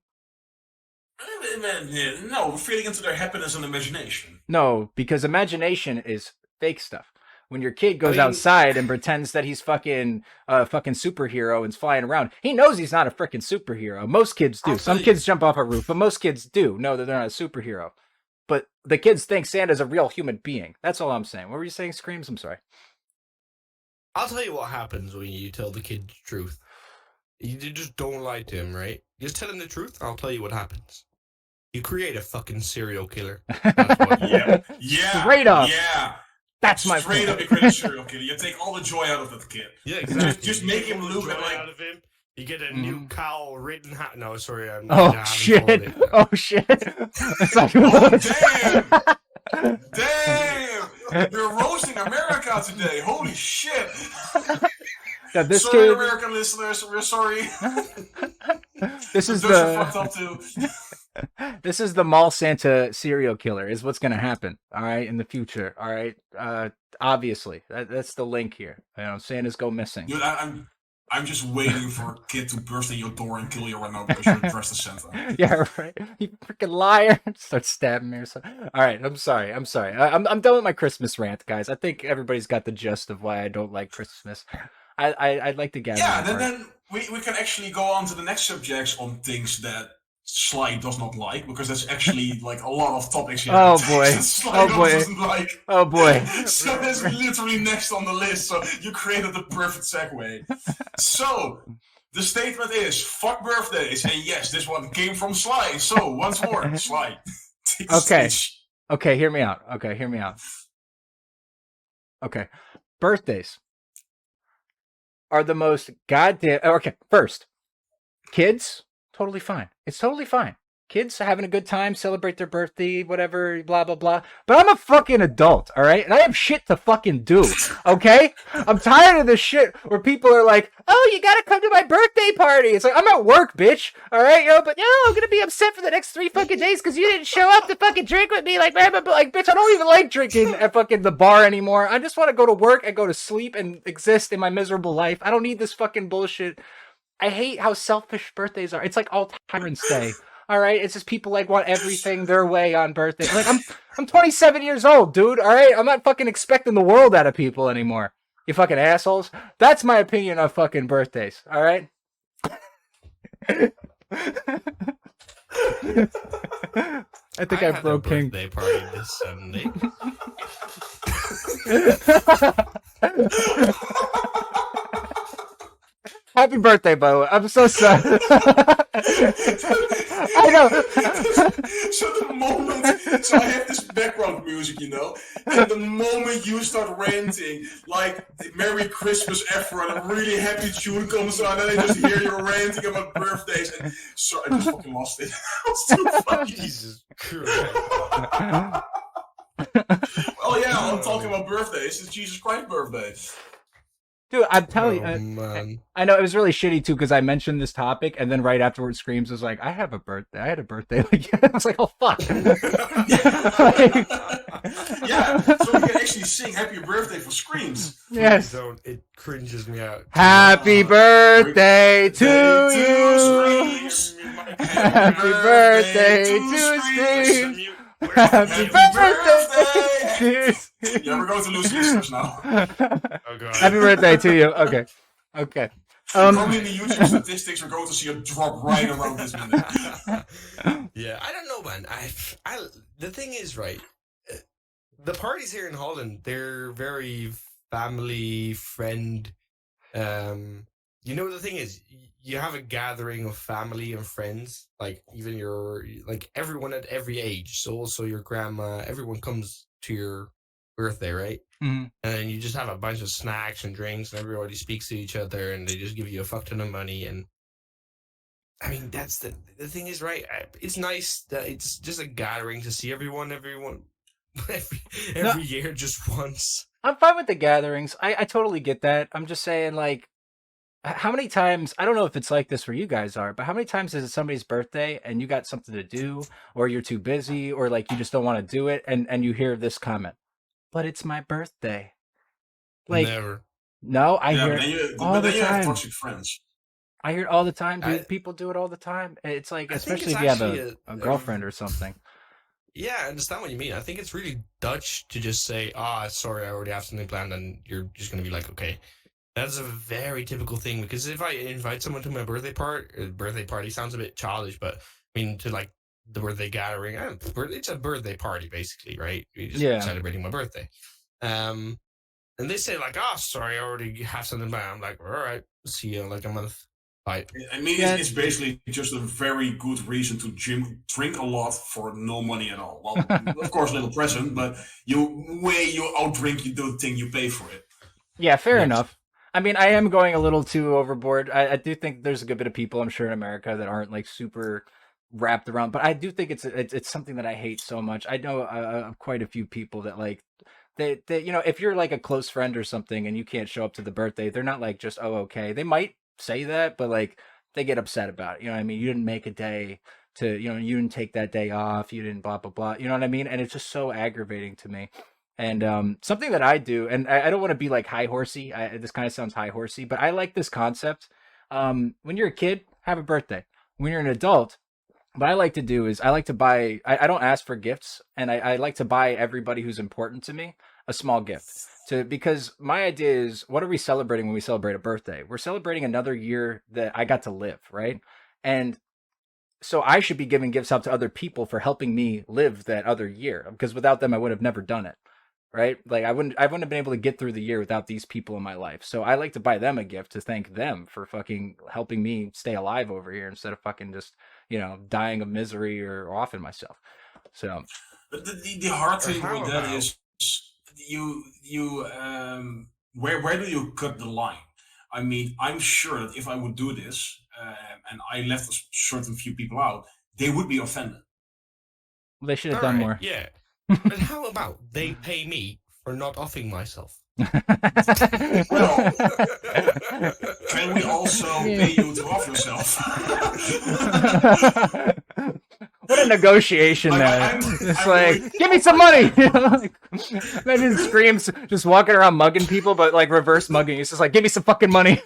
No, we're feeding into their happiness and imagination. No, because imagination is fake stuff. When your kid goes outside and pretends that he's fucking superhero and's flying around, he knows he's not a freaking superhero. Most kids do. Some kids jump off a roof, but most kids do know that they're not a superhero. But the kids think Santa's a real human being. That's all I'm saying. What were you saying, Screems? I'm sorry. I'll tell you what happens when you tell the kid the truth. You just don't lie to him, right? Just tell him the truth. I'll tell you what happens. You create a fucking serial killer. That's what, yeah. Straight up. Yeah. That's my straight up. You create a serial killer. You take all the joy out of that kid. Yeah, exactly. Just make him look like out of him. You get a new cow written hat. No, sorry. Shit. Oh shit. It's like, damn. You're roasting America today. Holy shit. Yeah, this sorry, kid... American listeners, we're sorry. This is fucked up too. This is the mall Santa serial killer. Is what's going to happen. All right, in the future. All right, obviously that's the link here. You know, Santas go missing. Dude, I'm just waiting for a kid to burst in your door and kill you right now because you're dressed as Santa. Yeah, right. You freaking liar! Start stabbing me or something. All right, I'm sorry. I'm done with my Christmas rant, guys. I think everybody's got the gist of why I don't like Christmas. I'd like to gather. Yeah, then we can actually go on to the next subjects on things that Sly does not like, because there's actually like a lot of topics here. Oh boy! Sly doesn't like. Oh boy! So it's literally next on the list. So you created the perfect segue. So the statement is fuck birthdays, and yes, this one came from Sly. So once more, Sly. Take the stage. Okay, hear me out. Okay, birthdays are the most goddamn. Okay, first, kids, totally fine. It's totally fine. Kids having a good time, celebrate their birthday, whatever, blah, blah, blah. But I'm a fucking adult, all right? And I have shit to fucking do, okay? I'm tired of this shit where people are like, oh, you gotta come to my birthday party. It's like, I'm at work, bitch, all right? But I'm gonna be upset for the next 3 fucking days because you didn't show up to fucking drink with me. Like, man, like, bitch, I don't even like drinking at fucking the bar anymore. I just want to go to work and go to sleep and exist in my miserable life. I don't need this fucking bullshit. I hate how selfish birthdays are. It's like all Tyrants Day. All right, it's just people like want everything their way on birthday. Like I'm 27 years old, dude. All right, I'm not fucking expecting the world out of people anymore. You fucking assholes. That's my opinion of fucking birthdays. All right. I think I broke King. Birthday party this Sunday. Happy birthday, by the way. I'm so sorry. I know. So the moment, I have this background music, and the moment you start ranting, like Merry Christmas, everyone, a really happy tune comes on, and I just hear you ranting about birthdays, and so I just fucking lost it. I was too funny. Jesus Christ. Well, yeah, I'm talking about birthdays. It's Jesus Christ's birthday. Dude, I'm telling you, I know it was really shitty too because I mentioned this topic and then right afterwards, Screems was like, "I had a birthday." I was like, "Oh fuck!" Yeah, so we can actually sing "Happy Birthday" for Screems. Yes, it cringes me out. Happy birthday to you. Happy birthday to Screems. Happy birthday! Yeah, we're going to lose listeners now. Oh god. Happy birthday to you. Okay. Probably in the YouTube statistics, we're going to see a drop right around this minute. Yeah, I don't know, man. The thing is, right? The parties here in Holland, they're very family friend. The thing is, you have a gathering of family and friends, like even everyone at every age. So also your grandma, everyone comes to your birthday, right? Mm-hmm. And then you just have a bunch of snacks and drinks, and everybody speaks to each other, and they just give you a fuck ton of money. And I mean, that's the thing is, right? It's nice that it's just a gathering to see everyone every year, just once. I'm fine with the gatherings. I totally get that. I'm just saying, like, how many times, I don't know if it's like this where you guys are, but how many times is it somebody's birthday and you got something to do, or you're too busy, or like you just don't want to do it, and you hear this comment, but it's my birthday. Like, never. No, I hear it all the time. Have toxic friends. I hear it all the time, dude. People do it all the time. It's like, especially if you have a girlfriend or something. Yeah, I understand what you mean. I think it's really Dutch to just say, sorry, I already have something planned, and you're just going to be like, okay. That's a very typical thing, because if I invite someone to my birthday party sounds a bit childish, but I mean, to like the birthday gathering, it's a birthday party basically, right? You're just celebrating my birthday. And they say like, sorry, I already have something planned. I'm like, all right, see you in like a month. Bye. I mean, it's basically just a very good reason to drink a lot for no money at all. Well, of course, a little present, but you outdrink the thing you pay for it. Yeah, fair enough. I mean, I am going a little too overboard. I do think there's a good bit of people, I'm sure, in America that aren't like super wrapped around, but I do think it's something that I hate so much. I know quite a few people that like they if you're like a close friend or something and you can't show up to the birthday, they're not like just okay. They might say that, but like they get upset about it. You know what I mean? You didn't make a day to you didn't take that day off. You didn't blah blah blah. You know what I mean? And it's just so aggravating to me. And something that I do, and I don't want to be like high horsey. This kind of sounds high horsey, but I like this concept. When you're a kid, have a birthday. When you're an adult, what I like to do is I like to buy. I don't ask for gifts, and I like to buy everybody who's important to me a small gift. Because my idea is, what are we celebrating when we celebrate a birthday? We're celebrating another year that I got to live, right? And So I should be giving gifts out to other people for helping me live that other year, because without them I would have never done it. Right? Like I wouldn't have been able to get through the year without these people in my life. So I like to buy them a gift to thank them for fucking helping me stay alive over here instead of fucking just, dying of misery or offing myself. So But the hard Or thing how with that about is where do you cut the line? I mean, I'm sure that if I would do this and I left a certain few people out, they would be offended. they should have all done right, more. yeah. But how about they pay me for not offing myself? Well, can we also pay you to off yourself? What a negotiation Like, there. I'm It's really- like, give me some money. Imagine Screems just walking around mugging people, but like reverse mugging. It's just like, give me some fucking money.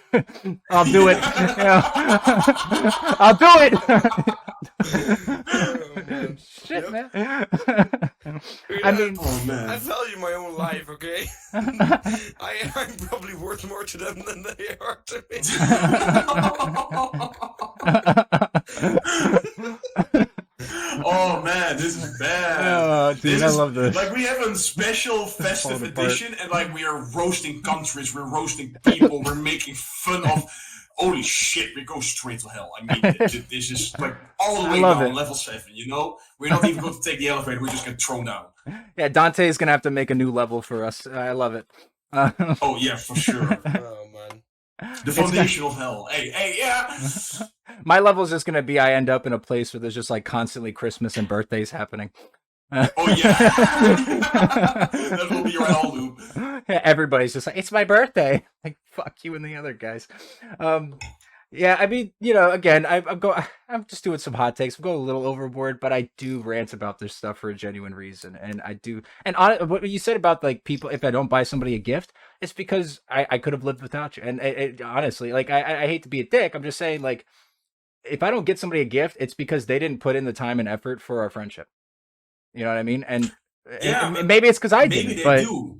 I'll do it. I'll do it. Oh, man. Shit, Yep. man. Dude, I mean, Oh man. I value my own life, okay? I'm probably worth more to them than they are to me. Oh man, this is bad. Oh, dude, This I is, love this. Like, we have a special festive Falling apart. edition, and like we are roasting countries, we're roasting people, we're making fun of. Holy shit, we go straight to hell. I mean, this is like all the I way love down, it. level 7. We're not even going to take the elevator. We just get thrown down. Yeah, Dante's gonna have to make a new level for us. I love it. Oh yeah, for sure. Oh, man. The foundation of hell. Hey, yeah. My level is just gonna be I end up in a place where there's just like constantly Christmas and birthdays happening. Oh yeah. That will be your hell loop. Everybody's just like, it's my birthday. Like, fuck you and the other guys. Yeah, I mean, again, I'm just doing some hot takes. I'm going a little overboard, but I do rant about this stuff for a genuine reason, and I do. And what you said about like people, if I don't buy somebody a gift, it's because I could have lived without you. And honestly, like I hate to be a dick, I'm just saying, like, if I don't get somebody a gift, it's because they didn't put in the time and effort for our friendship. You know what I mean? And, Yeah, and but maybe it's because I maybe didn't, they but do.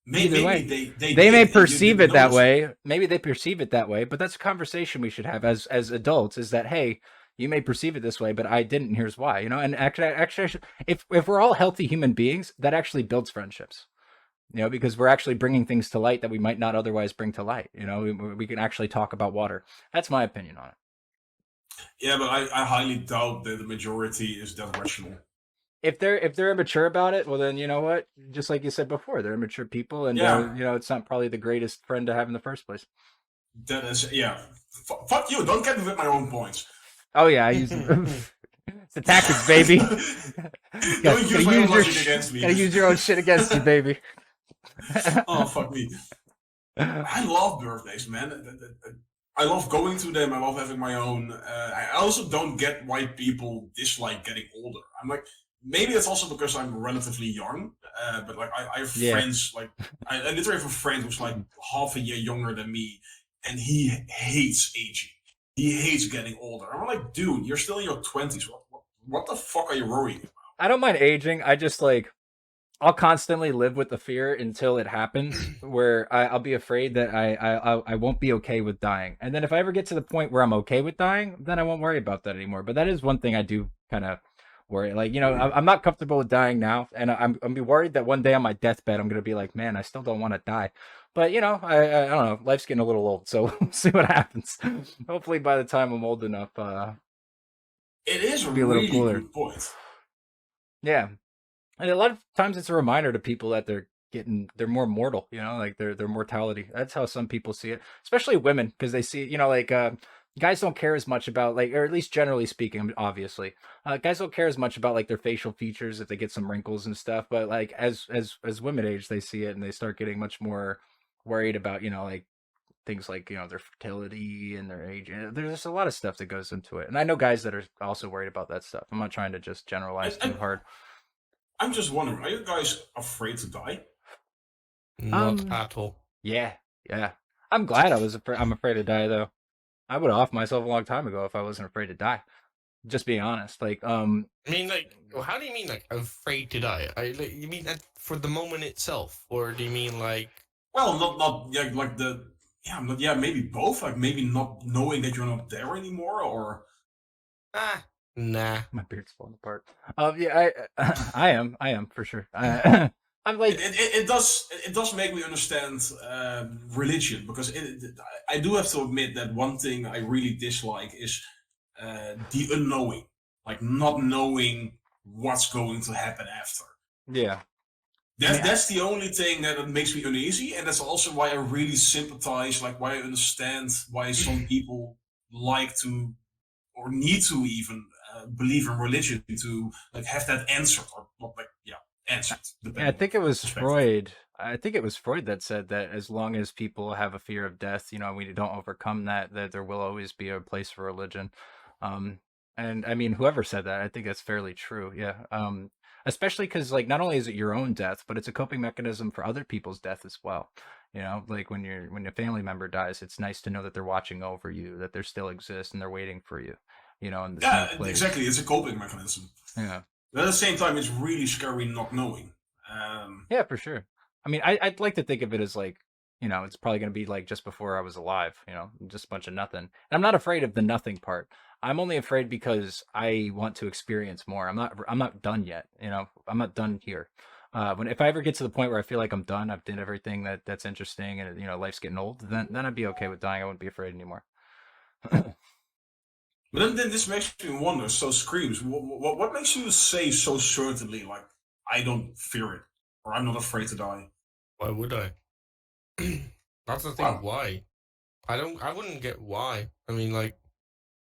either Maybe way, they they may did, and you perceive didn't it that notice. way. Maybe they perceive it that way, but that's a conversation we should have as adults. Is that, hey, you may perceive it this way, but I didn't. And here's why. And actually, if we're all healthy human beings, that actually builds friendships. Because we're actually bringing things to light that we might not otherwise bring to light. We can actually talk about water. That's my opinion on it. Yeah, but I highly doubt that the majority is that rational. If they're immature about it, well then you know what? Just like you said before, they're immature people, and Yeah. it's not probably the greatest friend to have in the first place. That is, yeah. Fuck you! Don't get me with my own points. Oh yeah, I use it's the tactics, baby. Don't use my own logic against me. Gotta use your own shit against you, baby. Oh fuck me! I love birthdays, man. I love going to them. I love having my own. I also don't get why people dislike getting older. I'm like, maybe it's also because I'm relatively young. But like, I have friends. Like, I literally have a friend who's like half a year younger than me, and he hates aging. He hates getting older. I'm like, dude, you're still in your 20s. What the fuck are you worrying about? I don't mind aging. I just like I'll constantly live with the fear until it happens, where I'll be afraid that I won't be okay with dying. And then if I ever get to the point where I'm okay with dying, then I won't worry about that anymore. But that is one thing I do kind of worry. Like, I'm not comfortable with dying now, and I'm be worried that one day on my deathbed I'm gonna be like, man, I still don't want to die. But I don't know. Life's getting a little old, so we'll see what happens. Hopefully, by the time I'm old enough, It is a be a little really cooler. good point. Yeah. And a lot of times it's a reminder to people that they're more mortal, like their mortality. That's how some people see it, especially women, because they see, like guys don't care as much about, like, or at least generally speaking, obviously, guys don't care as much about like their facial features if they get some wrinkles and stuff. But like as women age, they see it and they start getting much more worried about, like things like their fertility and their age. There's just a lot of stuff that goes into it, and I know guys that are also worried about that stuff. I'm not trying to just generalize too hard. I'm just wondering, are you guys afraid to die? Not at all. Yeah. I'm glad I'm afraid to die though. I would have offed myself a long time ago if I wasn't afraid to die. Just being honest. Like, I mean, like, how do you mean, like, afraid to die? You mean that for the moment itself, or do you mean like? Well, not yeah, like maybe both. Like maybe not knowing that you're not there anymore, or Nah. My beard's falling apart. Yeah, I am for sure. I'm like, It does make me understand religion, because I do have to admit that one thing I really dislike is the unknowing, like not knowing what's going to happen after. yeah. I mean, That's the only thing that makes me uneasy, and that's also why I really sympathize, like why I understand why some people like to or need to even believe in religion to like have that answer, or not like answered, yeah, I depending on think it was perspective. Freud. I think it was Freud that said that as long as people have a fear of death, we don't overcome that there will always be a place for religion. Um, and I mean, whoever said that, I think that's fairly true. Yeah. Especially because like not only is it your own death, but it's a coping mechanism for other people's death as well. Like when your family member dies, it's nice to know that they're watching over you, that they still exist and they're waiting for you. In the same Yeah, place. exactly. It's a coping mechanism. Yeah. But at the same time, it's really scary not knowing. Yeah, for sure. I mean, I'd like to think of it as like, it's probably going to be like just before I was alive, just a bunch of nothing. And I'm not afraid of the nothing part. I'm only afraid because I want to experience more. I'm not done yet, I'm not done here. If I ever get to the point where I feel like I'm done, I've done everything that's interesting and life's getting old, then I'd be okay with dying. I wouldn't be afraid anymore. But then this makes me wonder. So, Screems, what makes you say so certainly, like, I don't fear it, or I'm not afraid to die? Why would I? That's the thing. Wow. Why? I wouldn't get why. I mean, like,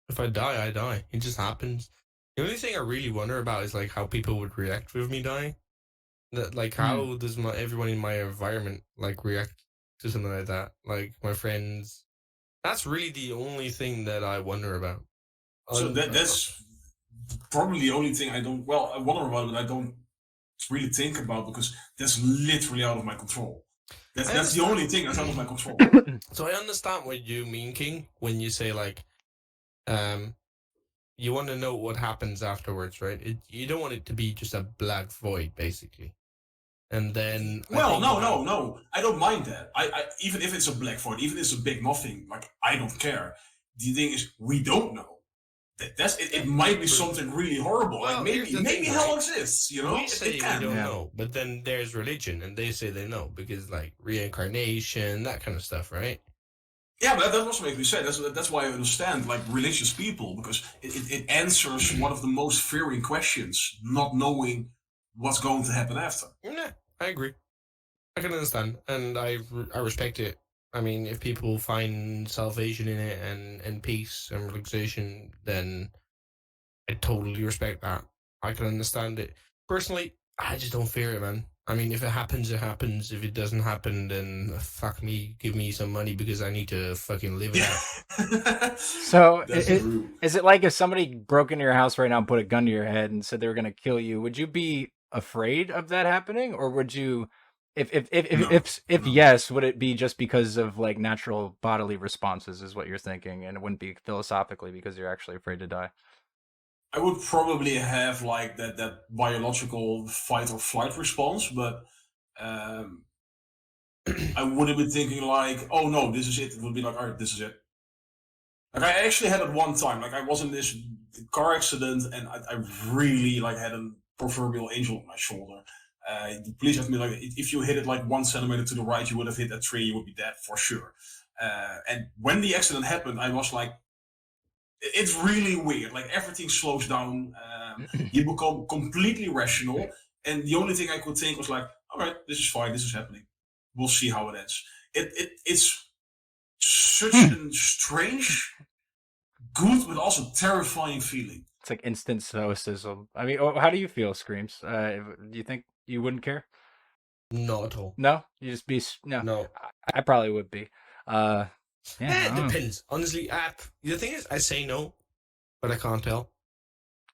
if I die, I die. It just happens. The only thing I really wonder about is like how people would react with me dying. That like Hmm. how does everyone in my environment like react to something like that? Like my friends. That's really the only thing that I wonder about. So Un- that's probably the only thing I don't. Well, I wonder about it, but I don't really think about, because that's literally out of my control. I That's the understand. only thing that's out of my control. So I understand what you mean, King, when you say like, um, you want to know what happens afterwards, right? You don't want it to be just a black void, basically. And then I Well, think about no. I don't mind that. I even if it's a black void, even if it's a big nothing, like I don't care. The thing is, we don't know. That's it. yeah, It might be but something really horrible. Like well, here's the maybe thing, hell right? exists. We It say we can. don't Yeah. know, but then there's religion, and they say they know because like reincarnation, that kind of stuff, right? Yeah, but that also makes me sad. That's why I understand like religious people, because it answers one of the most fearing questions, not knowing what's going to happen after. Yeah, I agree. I can understand, and I respect it. I mean, if people find salvation in it and peace and relaxation, then I totally respect that. I can understand it. Personally, I just don't fear it, man. I mean, if it happens, it happens. If it doesn't happen, then fuck me, give me some money because I need to fucking live it out. Yeah. So That's true. is it like if somebody broke into your house right now and put a gun to your head and said they were going to kill you, would you be afraid of that happening, or would you, No, if no. yes, would it be just because of like natural bodily responses, is what you're thinking, and it wouldn't be philosophically because you're actually afraid to die? I would probably have like that biological fight or flight response, but um, I wouldn't be thinking like, oh no, this is it. It would be like, all right, this is it. Like I actually had it one time. Like I was in this car accident, and I really like had a proverbial angel on my shoulder. The police asked me like, if you hit it like 1 centimeter to the right, you would have hit that tree. You would be dead for sure. And when the accident happened, I was like, it's really weird. Like everything slows down. You become completely rational, and the only thing I could think was like, all right, this is fine. This is happening. We'll see how it ends. It's such a strange, good, but also terrifying feeling. It's like instant stoicism. I mean, how do you feel, Screams? Do you think you wouldn't care? Not at all. No, you just be no. No. I probably would be. Yeah, I It don't know. depends. Honestly, the thing is, I say no, but I can't tell.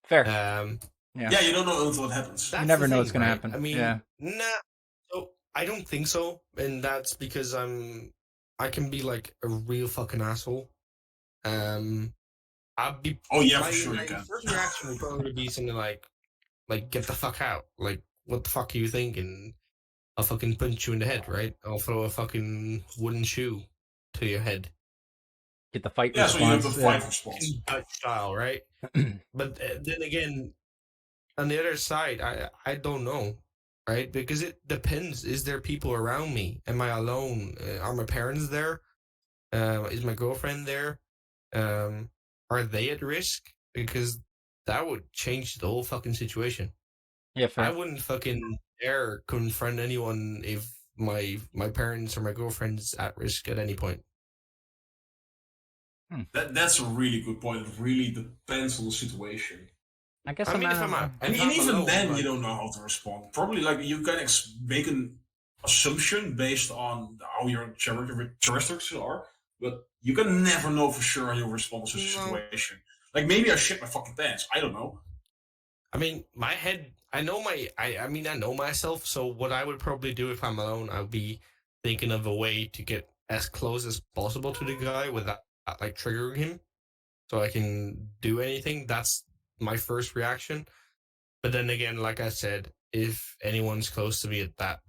Fair. Yeah, Yeah, you don't know until it happens. You that's never the know thing, what's gonna right? happen. I mean, Yeah. nah. So I don't think so, and that's because I can be like a real fucking asshole. Um, I'd be Oh yeah, for my sure you my can. first reaction would probably be something like get the fuck out. Like what the fuck are you thinking? I'll fucking punch you in the head, right? I'll throw a fucking wooden shoe to your head. Get the fight Yeah, so you have response. the fight response. In Dutch style, right? But then again, on the other side, I don't know, right? Because it depends. Is there people around me? Am I alone? Are my parents there? Is my girlfriend there? Are they at risk? Because that would change the whole fucking situation. Yeah, I fair. wouldn't fucking dare confront anyone if my parents or my girlfriend's at risk at any point. That's a really good point. It really depends on the situation. I guess I mean, if I'm And if I'm even alone, then, like, you don't know how to respond. Probably, like, you can make an assumption based on how your characteristics are, but you can never know for sure how you'll respond to such a no. situation. Like, maybe I shit my fucking pants. I don't know. I mean, my head. I know I mean, I know myself. So what I would probably do if I'm alone, I would be thinking of a way to get as close as possible to the guy without like triggering him, so I can do anything. That's my first reaction. But then again, like I said, if anyone's close to me at that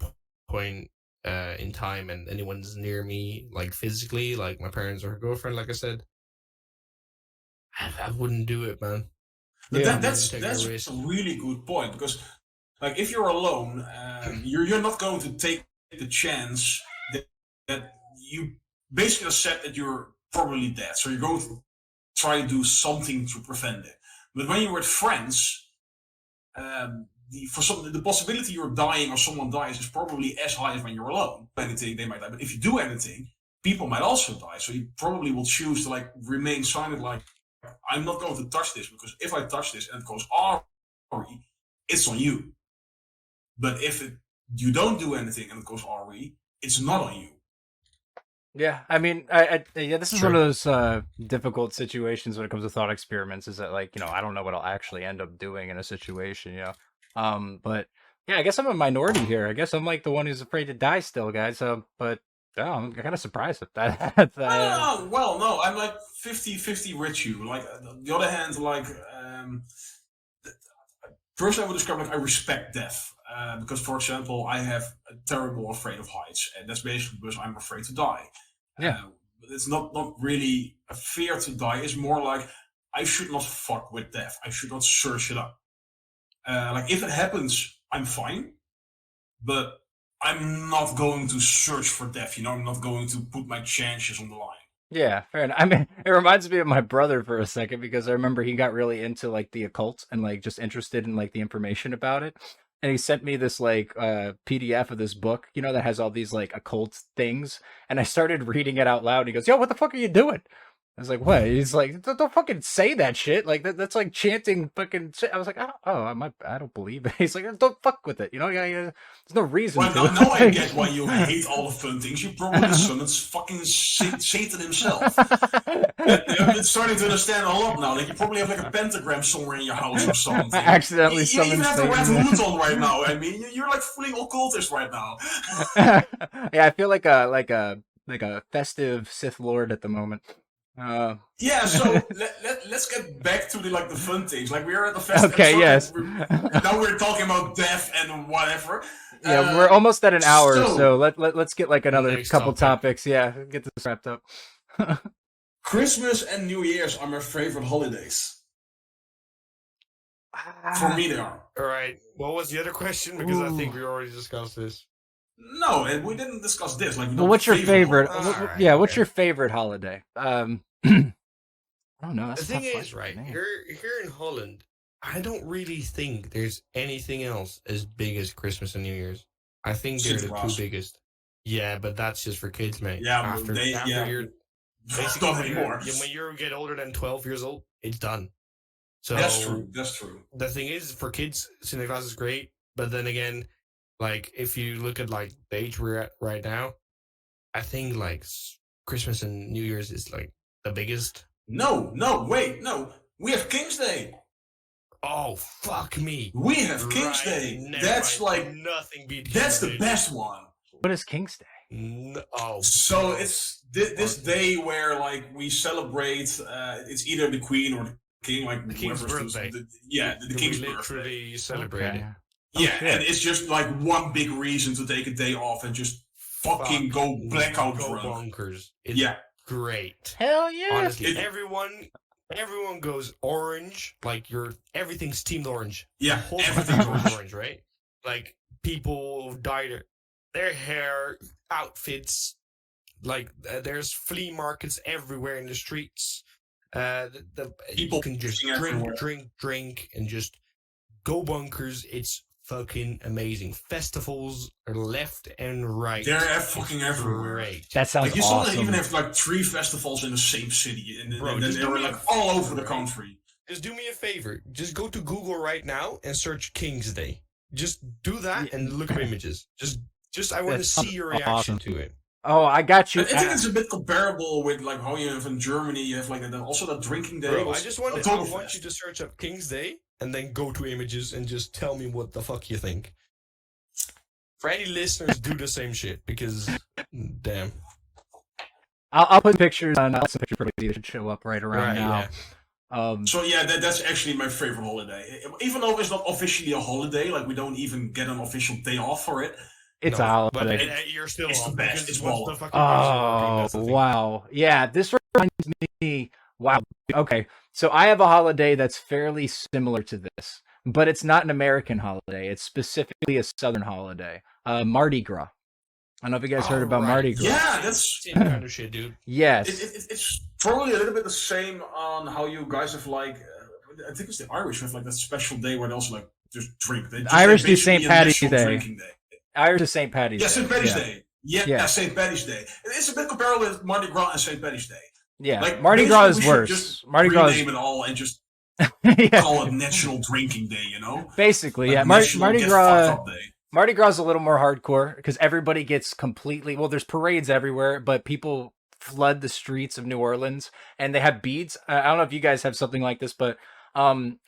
point in time, and anyone's near me, like physically, like my parents or her girlfriend, like I said, I wouldn't do it, man. But Yeah. that's Take a a risk. really good point, because, like, if you're alone, you're not going to take the chance that you basically accept that you're probably dead. So you're going to try to do something to prevent it. But when you're with friends, the possibility you're dying or someone dies is probably as high as when you're alone. Anything, they might die. But if you do anything, people might also die. So you probably will choose to, like, remain silent, like, I'm not going to touch this, because if I touch this and it goes RE, it's on you. But if you don't do anything and it goes RE, it's not on you. Yeah, I mean, yeah, this is one of those difficult situations when it comes to thought experiments. Is that, like, I don't know what I'll actually end up doing in a situation, but yeah, I guess I'm a minority here. I guess I'm like the one who's afraid to die still, guys. But I'm kind of surprised at that. Well, no, I'm like 50-50 with you. Like, on the other hand, like, first I would describe, like, I respect death. Because, for example, I have a terrible afraid of heights, and that's basically because I'm afraid to die. Yeah. But it's not really a fear to die. It's more like, I should not fuck with death. I should not search it up. Like, if it happens, I'm fine, but I'm not going to search for death. I'm not going to put my chances on the line. Yeah, fair enough. I mean, it reminds me of my brother for a second, because I remember he got really into, like, the occult and, like, just interested in, like, the information about it. And he sent me this, like, PDF of this book, that has all these, like, occult things. And I started reading it out loud. He goes, "Yo, what the fuck are you doing?" I was like, "What?" He's like, "Don't fucking say that shit. Like, that's like chanting fucking shit." I was like, I don't believe it." He's like, "Don't fuck with it. There's no reason Well, to." now I get why you hate all the fun things. You're probably the son of fucking Satan himself. I'm starting to understand a lot now. Like, you probably have, like, a pentagram somewhere in your house or something. I accidentally You summoned even have the red Satan. hood on right now. I mean, you're like fully occultist right now. Yeah, I feel like a festive Sith Lord at the moment. Yeah, so let's get back to the fun things. Like, we are at the festival. Okay, yes. Now we're talking about death and whatever. Yeah, we're almost at an hour, so let's get, like, another Next couple topic. topics. Yeah, get this wrapped up. Christmas and New Year's are my favorite holidays. For me, they are. All right. What was the other question? Because I think we already discussed this. No, and we didn't discuss this. Like, Well, what's your favorite? Alright, Yeah, what's okay. your favorite holiday? I don't know. That's The a tough thing is, question, right, man. here in Holland, I don't really think there's anything else as big as Christmas and New Year's. I think they're the Sinterklaas. two biggest. Yeah, but that's just for kids, mate. Yeah, after you're basically not anymore. when you get older than 12 years old, it's done. So That's true. That's true. The thing is, for kids, Sinterklaas is great, but then again, like, if you look at, like, the age we're at right now, I think, like, Christmas and New Year's is, like, the biggest. No, wait, no. We have King's Day. Oh, fuck me. We have King's Day. That's like nothing beats. That's the best one. What is King's Day? So it's this day where, like, we celebrate. It's either the Queen or the King, like the King's birthday. The King's birthday. Literally celebrate it. Yeah, and it's just like one big reason to take a day off and just fucking go blackout go drunk. bonkers. Yeah. great. Hell yeah! Honestly, everyone goes orange. Like everything's themed orange. Yeah, The whole everything fucking goes orange. orange, right? Like people dye their hair, outfits. Like there's flea markets everywhere in the streets. People You can just everywhere. drink, and just go bonkers. It's fucking amazing. Festivals are left and right. They're fucking everywhere. Great. That sounds like you awesome. sometimes even have like 3 festivals in the same city, and Bro, then they were like all over the country. Just do me a favor. Just go to Google right now and search King's Day. Just do that and look up images. Just I want to see your reaction to it. Oh, I got you. I think it's a bit comparable with like how you have in Germany. You have like also that drinking day. Bro, I want you to search up King's Day and then go to images and just tell me what the fuck you think. For any listeners, do the same shit because, damn. I'll put pictures on. I'll some pictures for you to show up right around now. Yeah. So yeah, that's actually my favorite holiday. Even though it's not officially a holiday, like we don't even get an official day off for it. It's a holiday. But you're still it's the best. It's the fucking oh wow, yeah. This reminds me. Wow. Okay, so I have a holiday that's fairly similar to this, but it's not an American holiday. It's specifically a Southern holiday. Mardi Gras. I don't know if you guys heard about Mardi Gras. Yeah, that's same kind of shit, dude. Yes. It's probably a little bit the same on how you guys have like. I think it's the Irish have like that special day where they also like just drink. Irish do St. Paddy's Day. Day. Irish is St. Paddy's Day. Yeah, St. Paddy's Day. Yeah, St. Paddy's Day. It's a bit comparable with Mardi Gras and St. Paddy's Day. Yeah, like, Mardi Gras is worse. Just Mardi Gras rename it all and just call it National Drinking Day. You know, basically, like yeah. Mardi Gras. Mardi Gras is a little more hardcore because everybody gets completely. Well, there's parades everywhere, but people flood the streets of New Orleans and they have beads. I don't know if you guys have something like this, but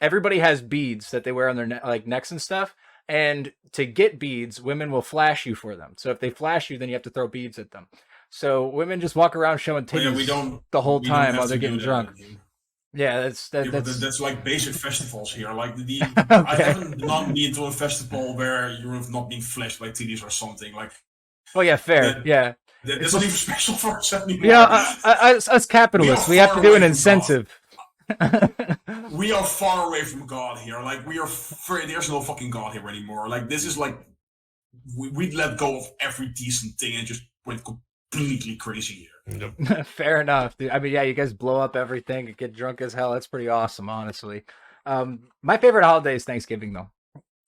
everybody has beads that they wear on their necks and stuff. And to get beads, women will flash you for them. So if they flash you, then you have to throw beads at them. So women just walk around showing titties the whole time while they're getting drunk. Yeah, that's like basic festivals here. Like okay. I haven't not been to a festival where you have not been flashed by titties or something. Like, oh yeah, fair. Yeah, it's not even special for us anymore. Yeah, us capitalists, we have to do an incentive. We are far away from God here. Like there's no fucking God here anymore. Like this is like we let go of every decent thing and just went completely crazy here. Yep. Fair enough, dude. I mean, yeah, you guys blow up everything and get drunk as hell. That's pretty awesome, honestly. My favorite holiday is Thanksgiving, though,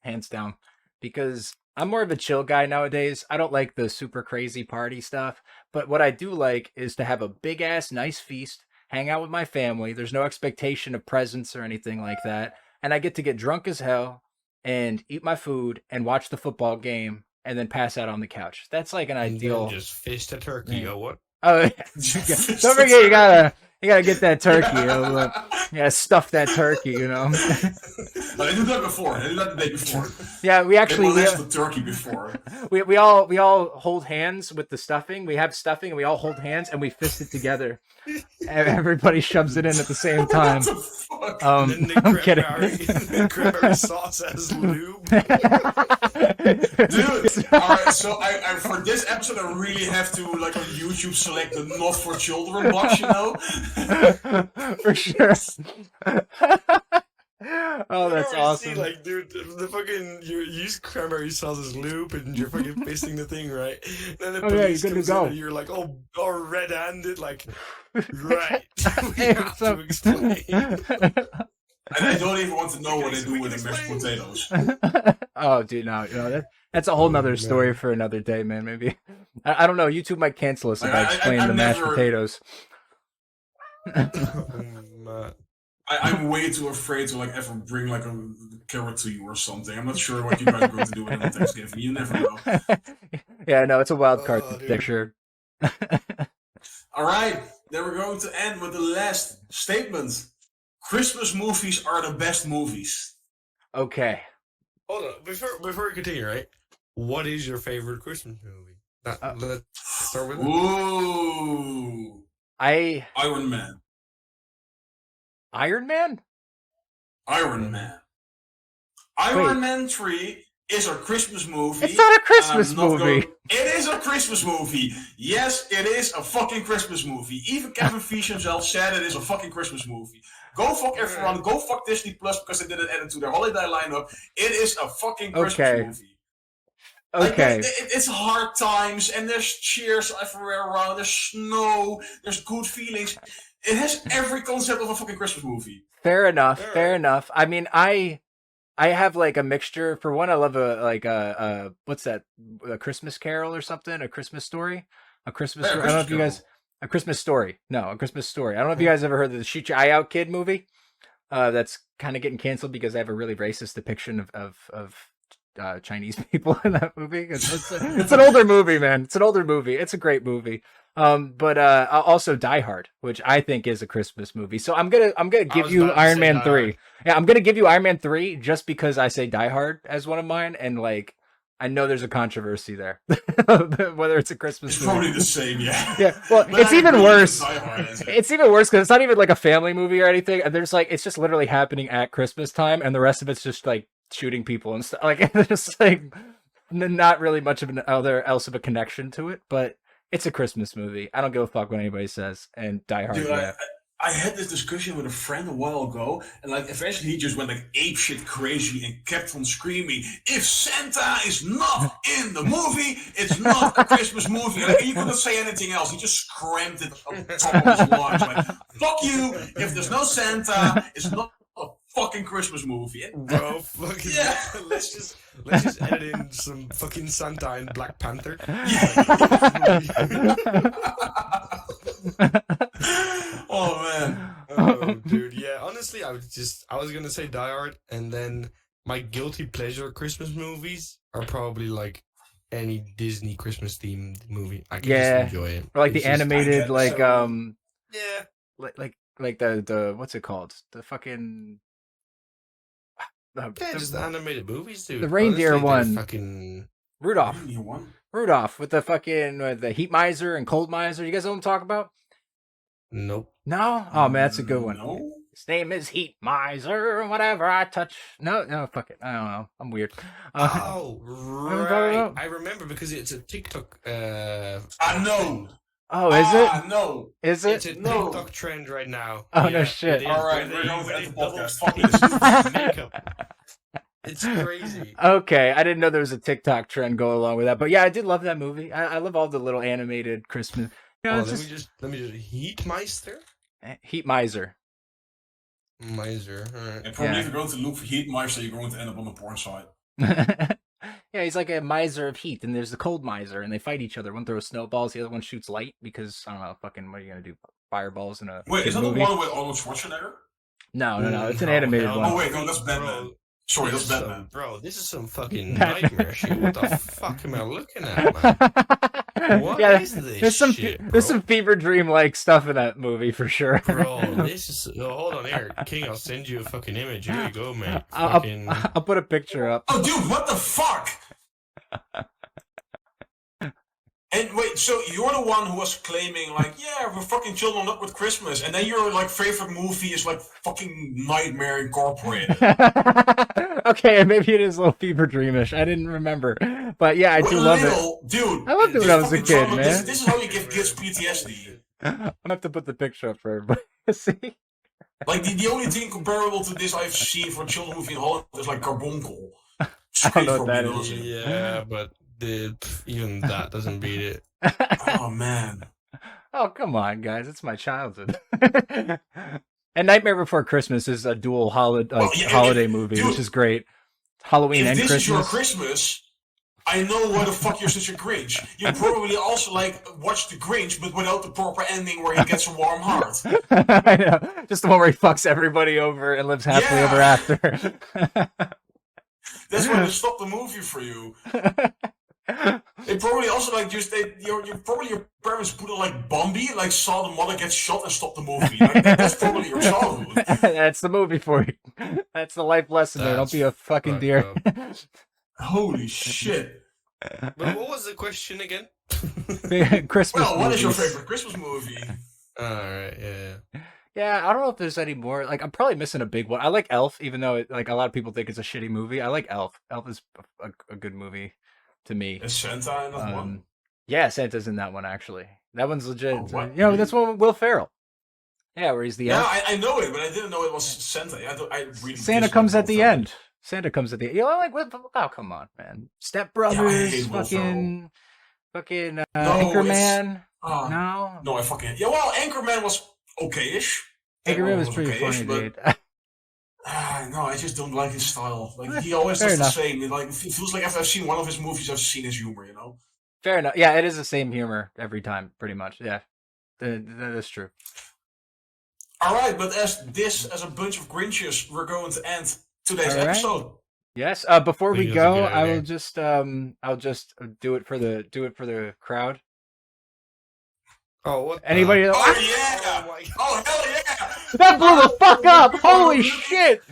hands down, because I'm more of a chill guy nowadays. I don't like the super crazy party stuff, but what I do like is to have a big ass nice feast, hang out with my family. There's no expectation of presents or anything like that, and I get to get drunk as hell and eat my food and watch the football game and then pass out on the couch. That's like an ideal. Just fist a turkey or what? Oh, yeah. Don't forget you gotta get that turkey. You gotta stuff that turkey, you know. I did that before. I did that the day before. Yeah, we actually the turkey before. We all hold hands with the stuffing. We have stuffing and we all hold hands and we fist it together. Everybody shoves it in at the same time. What the fuck? I'm kidding. The cranberry sauce as lube. Dude, alright, so I for this episode I really have to like on YouTube select the not for children box, you know? For sure. Oh, that's awesome. See, like, dude, the fucking you use cranberry sauce as lube and you're fucking fisting the thing, right? Then the police you're good comes to go. in and you're like, oh red-handed, like, right? We have to explain. I don't even want to know what they do with the mashed potatoes. Oh, dude, no, that's a whole nother story for another day, man. Maybe I don't know. YouTube might cancel us if I explain the mashed potatoes. I'm way too afraid to like ever bring like a carrot to you or something. I'm not sure what you guys are going to do with it on Thanksgiving. You never know. Yeah, no, it's a wild card picture. All right, then we're going to end with the last statement. Christmas movies are the best movies. Okay. Hold on, before we continue, right? What is your favorite Christmas movie? Let's start with it. Ooh. Iron Man. Iron Man? Iron Man. Iron Man 3 is a Christmas movie. It's not a Christmas movie. It is a Christmas movie. Yes, it is a fucking Christmas movie. Even Kevin Feige himself said it is a fucking Christmas movie. Go fuck everyone. Go fuck Disney Plus because they didn't add it to their holiday lineup. It is a fucking Christmas movie. Okay. Like, it's hard times and there's cheers everywhere around. There's snow. There's good feelings. It has every concept of a fucking Christmas movie. Fair enough. Fair enough. I mean, I have like a mixture. For one, I love what's that? A Christmas Carol or something? A Christmas Story? A Christmas Story? I don't know if you guys. A Christmas Story. No, A Christmas Story. I don't know if you guys ever heard of the Shoot Your Eye Out Kid movie. That's kind of getting canceled because I have a really racist depiction of Chinese people in that movie. It's an older movie, man. It's an older movie. It's a great movie. But also Die Hard, which I think is a Christmas movie. So I'm gonna give you Iron Man 3. Yeah, I'm gonna give you Iron Man 3 just because I say Die Hard as one of mine, and like I know there's a controversy there, whether it's a Christmas movie. Probably the same, yeah. Yeah, well, it's even worse. It's even worse because it's not even like a family movie or anything. And there's like, it's just literally happening at Christmas time, and the rest of it's just like shooting people and stuff. Like, it's just like not really much of else of a connection to it, but it's a Christmas movie. I don't give a fuck what anybody says, and Die Hard. Dude, I had this discussion with a friend a while ago, and like eventually he just went like apeshit crazy and kept on screaming, "If Santa is not in the movie, it's not a Christmas movie." Like, you couldn't say anything else. He just screamed it on top of his lungs, like, "Fuck you! If there's no Santa, it's not a fucking Christmas movie." Bro, fucking yeah. let's just edit in some fucking Santa and Black Panther. Oh man. Oh dude, yeah. Honestly, I was gonna say Die Hard, and then my guilty pleasure Christmas movies are probably like any Disney Christmas themed movie. I can just enjoy it. Or like the animated, like yeah, like the what's it called? The fucking just the animated movies, dude. The reindeer Honestly, one, fucking Rudolph with the fucking the Heat Miser and Cold Miser. You guys know what I'm talking about? Nope. No? Oh man, that's a good one. No? His name is Heat Miser. Whatever I touch. No, fuck it. I don't know. I'm weird. Oh, right. I remember because it's a TikTok. I know. Oh, is it? No. Is it? It's a TikTok trend right now. Oh, no shit. All right, we're going to the podcast. Makeup. It's crazy. Okay, I didn't know there was a TikTok trend going along with that, but yeah, I did love that movie. I love all the little animated Christmas. You know, let me just Heat Meister. Heat Miser. Miser. All right. And probably if you're going to look for Heat Meister, you're going to end up on the porn site. Yeah, he's like a miser of heat, and there's the cold miser, and they fight each other. One throws snowballs, the other one shoots light because I don't know, fucking what are you gonna do? Fireballs in a wait? Is that movie? the one with Arnold Schwarzenegger? No, it's an animated one. Oh wait, no, that's Batman. Sorry, that's Batman. Bro, this is some fucking nightmare shit. What the fuck am I looking at, man? What is this shit, bro? There's some fever dream like stuff in that movie for sure. Bro, this is hold on here, King. I'll send you a fucking image. Here you go, man. I'll put a picture up. Oh, dude, what the fuck? And wait, so you're the one who was claiming like, yeah, we're fucking chilling up with Christmas, and then your like favorite movie is like fucking Nightmare Incorporated. Okay, maybe it is a little fever dreamish. I didn't remember, but yeah, I do love it, dude. I loved it when I was a kid, man. This is how you give kids PTSD. I'm gonna have to put the picture up for everybody to see. Like the only thing comparable to this I've seen for a children's movie in Holland is like Carbuncle. I don't know what that is. Yeah, but even that doesn't beat it. Oh man. Oh come on, guys! It's my childhood. And Nightmare Before Christmas is a dual holiday movie, dude, which is great. Halloween and Christmas. If this is your Christmas, I know why the fuck you're such a Grinch. You probably also like watch the Grinch, but without the proper ending where he gets a warm heart. I know, just the one where he fucks everybody over and lives happily ever after. That's why they stopped the movie for you. They probably also like your parents put it like Bambi, like saw the mother get shot and stopped the movie. Like, that's probably your childhood. That's the movie for you. That's the life lesson there. Don't be a fucking deer. Holy shit. But what was the question again? Christmas. Well, what is your favorite Christmas movie? Alright, yeah. Yeah, I don't know if there's any more. Like, I'm probably missing a big one. I like Elf, even though like a lot of people think it's a shitty movie. I like Elf. Elf is a good movie to me. Is Santa in that one? Yeah, Santa's in that one actually. That one's legit. Oh, what? You know, that's one with Will Ferrell. Yeah, where he's the elf. I know it, but I didn't know it was Santa. I really Santa comes at the end. Santa comes at the end. You know, like, oh, come on, man. Step Brothers, fucking Anchorman. No, I fucking... Yeah, well, Anchorman was okay-ish. Anchorman was pretty funny, dude. No, I just don't like his style. Like, he always does the same. It feels like after I've seen one of his movies, I've seen his humor, you know? Fair enough. Yeah, it is the same humor every time, pretty much. Yeah, that is true. All right, but as a bunch of Grinches, we're going to end today's episode. Yes. Before we go, I'll just do it for the crowd. Oh, what? Anybody? Oh yeah! Oh hell yeah! That blew the fuck up! Holy shit!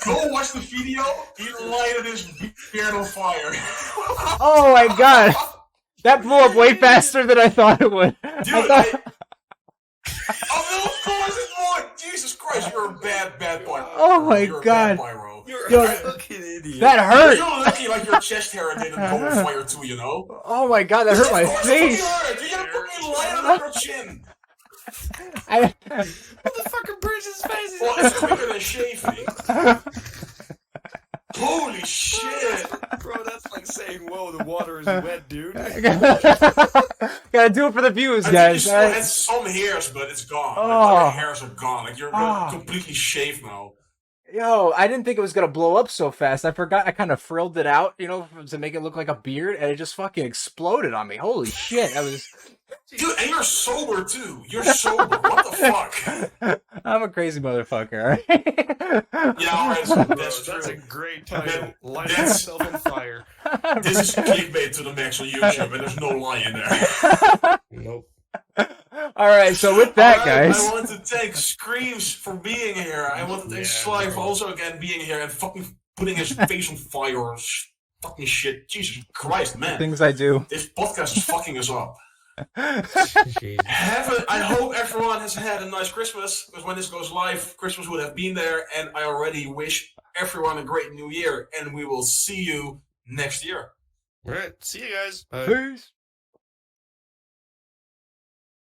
Go watch the video. He lighted his beard on fire. Oh my god! That blew up way faster than I thought it would. Dude, of course it would! Jesus Christ, you're a bad boy. Oh my god. You're a fucking idiot. That hurt! You're lucky like your chest hair didn't go on fire too, you know? Oh my god, that hurt my face! You gotta put me light on your chin! What the fucking burns his face? Well, it's quicker than shaving. Holy shit! Bro, that's like saying, whoa, the water is wet, dude. Gotta do it for the views, guys. You still had some hairs, but it's gone. Like, all your hairs are gone. Like, you're completely shaved now. Yo, I didn't think it was gonna blow up so fast. I forgot I kind of frilled it out, you know, to make it look like a beard, and it just fucking exploded on me. Holy shit, I was... Dude, and you're sober, too. You're sober. What the fuck? I'm a crazy motherfucker, Yeah, alright, so that's true. That's a great title. Light yourself on fire. This is clickbait to the max on YouTube, and there's no lie in there. Nope. Alright, so with that, guys... I want to thank Screems for being here. I want to thank Sly for also again being here and fucking putting his face on fire or fucking shit. Jesus Christ, man. Things I do. This podcast is fucking us up. I hope everyone has had a nice Christmas, because when this goes live, Christmas would have been there, and I already wish everyone a great new year, and we will see you next year. Alright, see you guys. Bye. Peace.